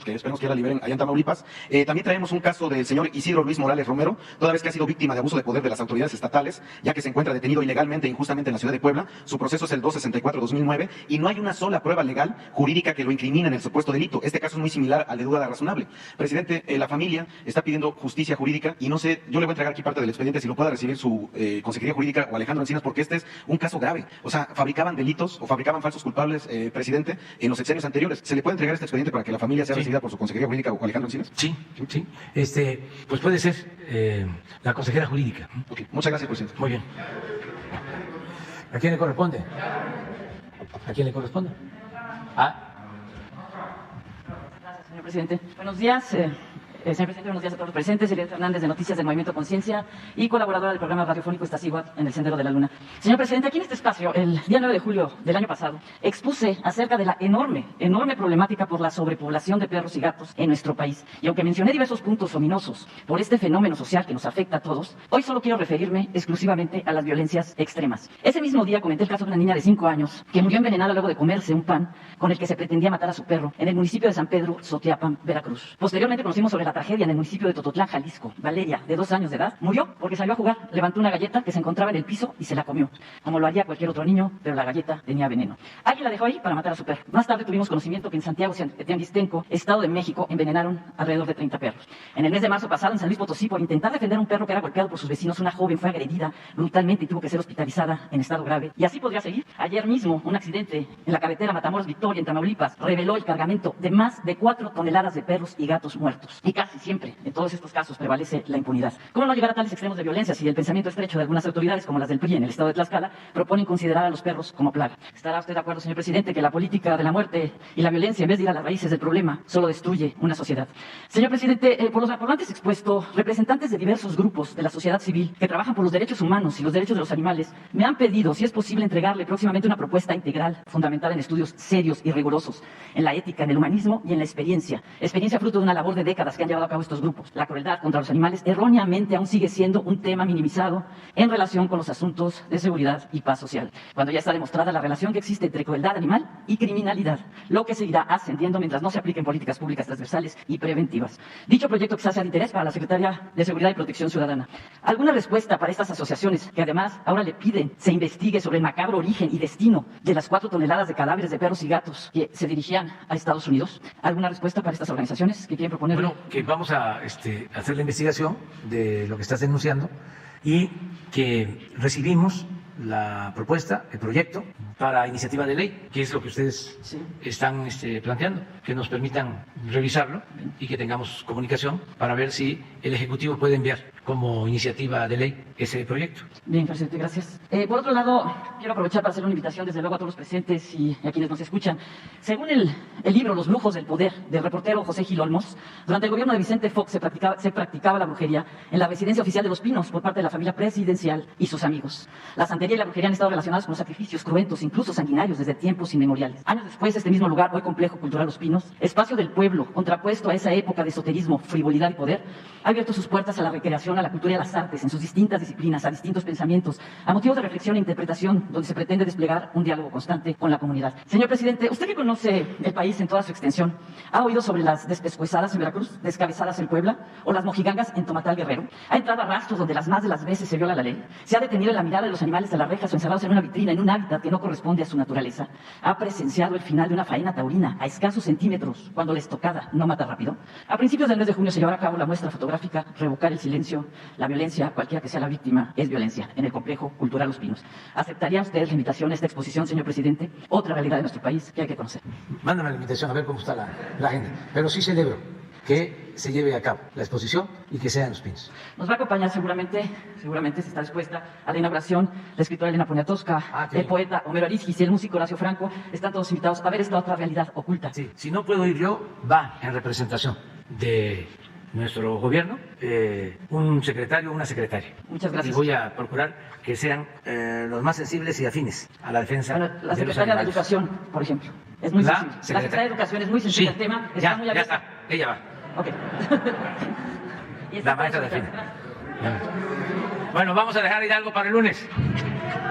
que esperemos que la liberen allá en Tamaulipas. También traemos un caso del señor Isidro Luis Morales Romero, toda vez que ha sido víctima de abuso de poder de las autoridades estatales, ya que se encuentra detenido ilegalmente e injustamente en la ciudad de Puebla. Su proceso es el 264-2009 y no hay una sola prueba legal jurídica que lo incrimine en el supuesto delito. Este caso es muy similar al de duda razonable. Presidente, la familia está pidiendo justicia jurídica y no sé, yo le voy a entregar aquí parte del expediente, si lo pueda recibir su consejería jurídica o Alejandro Encinas, porque este es un caso grave. O sea, fabricaban delitos o fabricaban falsos culpables, presidente, en los sexenios anteriores. ¿Se le puede entregar este expediente para que la familia sea recibida por su consejería jurídica o Alejandro Encinas?
Sí. Pues puede ser la consejera jurídica.
Okay. Muchas gracias, presidente.
Muy bien. ¿A quién le corresponde? ¿A quién le corresponde?
Gracias, señor presidente. Buenos días. Señor presidente, buenos días a todos los presentes. Elena Fernández, de Noticias del Movimiento Conciencia y colaboradora del programa radiofónico Iztaccíhuatl en el Sendero de la Luna. Señor presidente, aquí en este espacio, el día 9 de julio del año pasado, expuse acerca de la enorme problemática por la sobrepoblación de perros y gatos en nuestro país. Y aunque mencioné diversos puntos ominosos por este fenómeno social que nos afecta a todos, hoy solo quiero referirme exclusivamente a las violencias extremas. Ese mismo día comenté el caso de una niña de 5 años que murió envenenada luego de comerse un pan con el que se pretendía matar a su perro en el municipio de San Pedro, Sotiapan, Veracruz. Posteriormente conocimos sobre la tragedia en el municipio de Tototlán, Jalisco. Valeria, de 2 años de edad, murió porque salió a jugar, levantó una galleta que se encontraba en el piso y se la comió, como lo haría cualquier otro niño, pero la galleta tenía veneno. Alguien la dejó ahí para matar a su perro. Más tarde tuvimos conocimiento que en Santiago Tianguistenco, Estado de México, envenenaron alrededor de 30 perros. En el mes de marzo pasado, en San Luis Potosí, por intentar defender a un perro que era golpeado por sus vecinos, una joven fue agredida brutalmente y tuvo que ser hospitalizada en estado grave. Y así podría seguir. Ayer mismo, un accidente en la carretera Matamoros-Victoria, en Tamaulipas, reveló el cargamento de más de 4 toneladas de perros y gatos muertos. Y casi siempre, en todos estos casos, prevalece la impunidad. ¿Cómo no llegar a tales extremos de violencia si el pensamiento estrecho de algunas autoridades, como las del PRI en el estado de Tlaxcala, proponen considerar a los perros como plaga? ¿Estará usted de acuerdo, señor presidente, que la política de la muerte y la violencia, en vez de ir a las raíces del problema, solo destruye una sociedad? Señor presidente, por lo antes expuesto, representantes de diversos grupos de la sociedad civil que trabajan por los derechos humanos y los derechos de los animales me han pedido, si es posible, entregarle próximamente una propuesta integral fundamentada en estudios serios y rigurosos, en la ética, en el humanismo y en la experiencia fruto de una labor de décadas que han llevado a cabo estos grupos. La crueldad contra los animales erróneamente aún sigue siendo un tema minimizado en relación con los asuntos de seguridad y paz social, cuando ya está demostrada la relación que existe entre crueldad animal y criminalidad, lo que seguirá ascendiendo mientras no se apliquen políticas públicas transversales y preventivas. Dicho proyecto quizás sea de interés para la Secretaría de Seguridad y Protección Ciudadana. ¿Alguna respuesta para estas asociaciones que además ahora le piden se investigue sobre el macabro origen y destino de las 4 toneladas de cadáveres de perros y gatos que se dirigían a Estados Unidos? ¿Alguna respuesta para estas organizaciones que quieren proponer?
Bueno, que vamos a hacer la investigación de lo que estás denunciando y que recibimos la propuesta, el proyecto para iniciativa de ley, que es lo que ustedes están planteando, que nos permitan revisarlo y que tengamos comunicación para ver si el Ejecutivo puede enviar como iniciativa de ley ese proyecto.
Bien, presidente, gracias. Por otro lado, quiero aprovechar para hacer una invitación, desde luego, a todos los presentes y a quienes nos escuchan. Según el libro Los lujos del poder, del reportero José Gil Olmos, durante el gobierno de Vicente Fox se practicaba la brujería en la residencia oficial de Los Pinos por parte de la familia presidencial y sus amigos. La santería y la brujería han estado relacionadas con los sacrificios cruentos, incluso sanguinarios, desde tiempos inmemoriales. Años después, este mismo lugar, hoy complejo cultural Los Pinos, espacio del pueblo, contrapuesto a esa época de esoterismo, frivolidad y poder, ha abierto sus puertas a la recreación, a la cultura y a las artes, en sus distintas disciplinas, a distintos pensamientos, a motivos de reflexión e interpretación, donde se pretende desplegar un diálogo constante con la comunidad. Señor presidente, usted que conoce el país en toda su extensión, ¿ha oído sobre las despescuezadas en Veracruz, descabezadas en Puebla, o las mojigangas en Tomatal, Guerrero? ¿Ha entrado a rastros donde las más de las veces se viola la ley? ¿Se ha detenido en la mirada de los animales de las rejas o encerrados en una vitrina, en un hábitat que no corresponde a su naturaleza? ¿Ha presenciado el final de una faena taurina a escasos centímetros, cuando la estocada no mata rápido? A principios del mes de junio se llevará a cabo la muestra fotográfica Revocar el silencio. La violencia, cualquiera que sea la víctima, es violencia, en el complejo cultural Los Pinos. ¿Aceptaría usted la invitación a esta exposición, señor presidente? Otra realidad de nuestro país que hay que conocer.
Mándame la invitación a ver cómo está la agenda. Pero sí celebro que se lleve a cabo la exposición y que sea en Los Pinos.
Nos va a acompañar seguramente si está dispuesta a la inauguración, la escritora Elena Poniatowska, el poeta Homero Arizgis y el músico Horacio Franco. Están todos invitados a ver esta otra realidad oculta.
Sí, si no puedo ir yo, va en representación de nuestro gobierno, un secretario o una secretaria.
Muchas gracias.
Y voy a procurar que sean los más sensibles y afines a la defensa
de
los
la secretaria de Educación, por ejemplo. Es muy sensible. La secretaria de Educación es muy sensible al tema.
Ya está, ella va.
Ok.
La maestra define. Bueno, vamos a dejar Hidalgo para el lunes.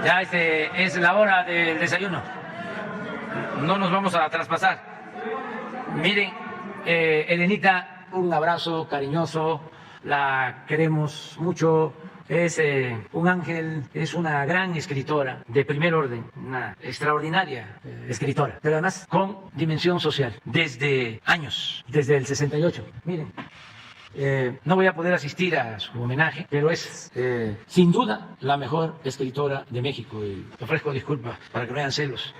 Ya es la hora del desayuno. No nos vamos a traspasar. Miren, Elenita, un abrazo cariñoso, la queremos mucho, es un ángel, es una gran escritora de primer orden, una extraordinaria escritora, pero además con dimensión social, desde años, desde el 68. Miren, no voy a poder asistir a su homenaje, pero es sin duda la mejor escritora de México y ofrezco disculpas para que no hayan celos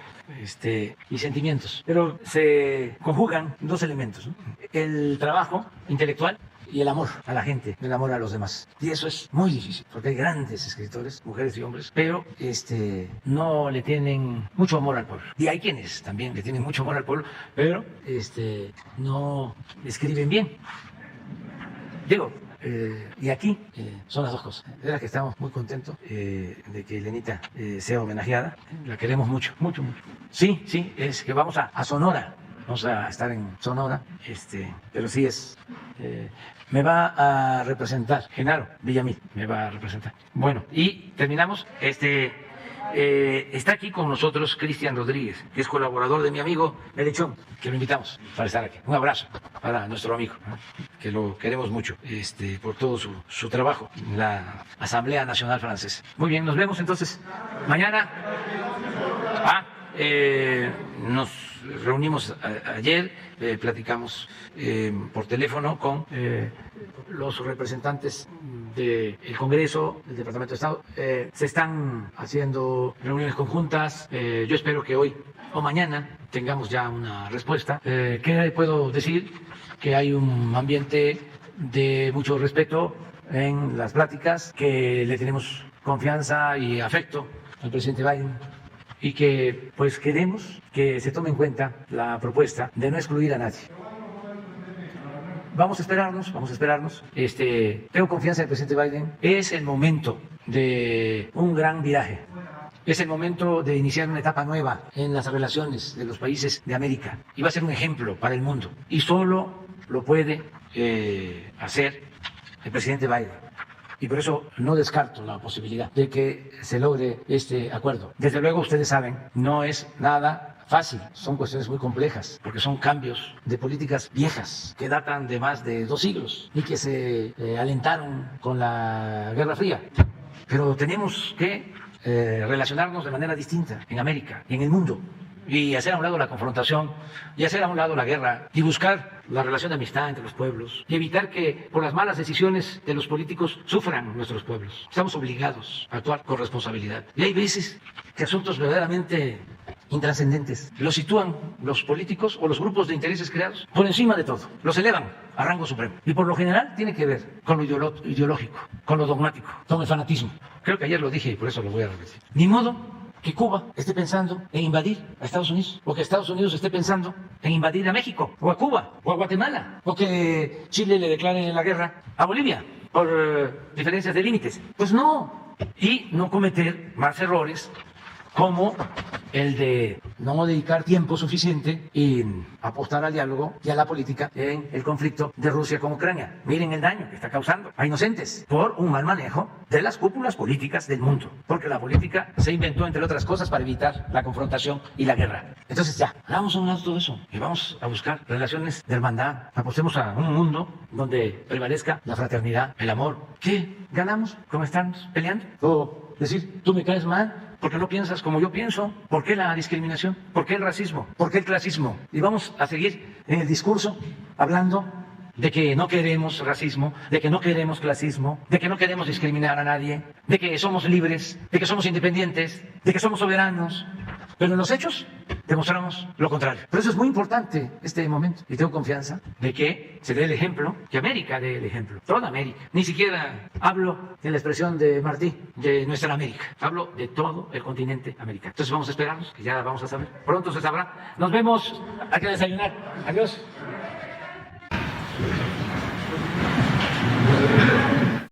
y sentimientos, pero se conjugan dos elementos, ¿no? El trabajo intelectual y el amor a la gente, el amor a los demás. Y eso es muy difícil, porque hay grandes escritores, mujeres y hombres, pero no le tienen mucho amor al pueblo. Y hay quienes también le tienen mucho amor al pueblo, pero no escriben bien. Digo, y aquí son las dos cosas. Es verdad que estamos muy contentos de que Elenita sea homenajeada. La queremos mucho, mucho, mucho. Sí, es que vamos a Sonora. Vamos a estar en Sonora, pero sí me va a representar, Genaro Villamil me va a representar. Bueno, y terminamos, está aquí con nosotros Cristian Rodríguez, que es colaborador de mi amigo Melechón, que lo invitamos para estar aquí. Un abrazo para nuestro amigo, que lo queremos mucho, por todo su trabajo en la Asamblea Nacional Francesa. Muy bien, nos vemos entonces mañana. Nos reunimos ayer, platicamos por teléfono con los representantes del Congreso, del Departamento de Estado. Se están haciendo reuniones conjuntas. Yo espero que hoy o mañana tengamos ya una respuesta. ¿Qué puedo decir? Que hay un ambiente de mucho respeto en las pláticas, que le tenemos confianza y afecto al presidente Biden, y que pues queremos que se tome en cuenta la propuesta de no excluir a nadie. Vamos a esperarnos. Tengo confianza en el presidente Biden. Es el momento de un gran viraje. Es el momento de iniciar una etapa nueva en las relaciones de los países de América. Y va a ser un ejemplo para el mundo. Y solo lo puede hacer el presidente Biden. Y por eso no descarto la posibilidad de que se logre este acuerdo. Desde luego, ustedes saben, no es nada fácil, son cuestiones muy complejas, porque son cambios de políticas viejas que datan de más de 2 siglos y que se alentaron con la Guerra Fría. Pero tenemos que relacionarnos de manera distinta en América y en el mundo. y hacer a un lado la confrontación y hacer a un lado la guerra y buscar la relación de amistad entre los pueblos y evitar que por las malas decisiones de los políticos sufran nuestros pueblos. Estamos obligados a actuar con responsabilidad. Y hay veces que asuntos verdaderamente intrascendentes los sitúan los políticos o los grupos de intereses creados por encima de todo, los elevan a rango supremo. Y por lo general tiene que ver con lo ideológico, con lo dogmático, con el fanatismo. Creo que ayer lo dije y por eso lo voy a repetir. Ni modo que Cuba esté pensando en invadir a Estados Unidos, o que Estados Unidos esté pensando en invadir a México, o a Cuba, o a Guatemala, o que Chile le declare la guerra a Bolivia por diferencias de límites. Pues no. Y no cometer más errores como el de no dedicar tiempo suficiente en apostar al diálogo y a la política en el conflicto de Rusia con Ucrania. Miren el daño que está causando a inocentes por un mal manejo de las cúpulas políticas del mundo, porque la política se inventó, entre otras cosas, para evitar la confrontación y la guerra. Entonces ya, hagamos a un lado todo eso y vamos a buscar relaciones de hermandad. Apostemos a un mundo donde prevalezca la fraternidad, el amor. ¿Qué ganamos con estarnos peleando? O decir, tú me caes mal porque no piensas como yo pienso. ¿Por qué la discriminación? ¿Por qué el racismo? ¿Por qué el clasismo? Y vamos a seguir en el discurso hablando de que no queremos racismo, de que no queremos clasismo, de que no queremos discriminar a nadie, de que somos libres, de que somos independientes, de que somos soberanos. Pero en los hechos demostramos lo contrario. Por eso es muy importante este momento y tengo confianza de que se dé el ejemplo, que América dé el ejemplo, toda América. Ni siquiera hablo en la expresión de Martí, de nuestra América, hablo de todo el continente americano. Entonces vamos a esperarnos, que ya vamos a saber. Pronto se sabrá. Nos vemos, hay que desayunar. Adiós.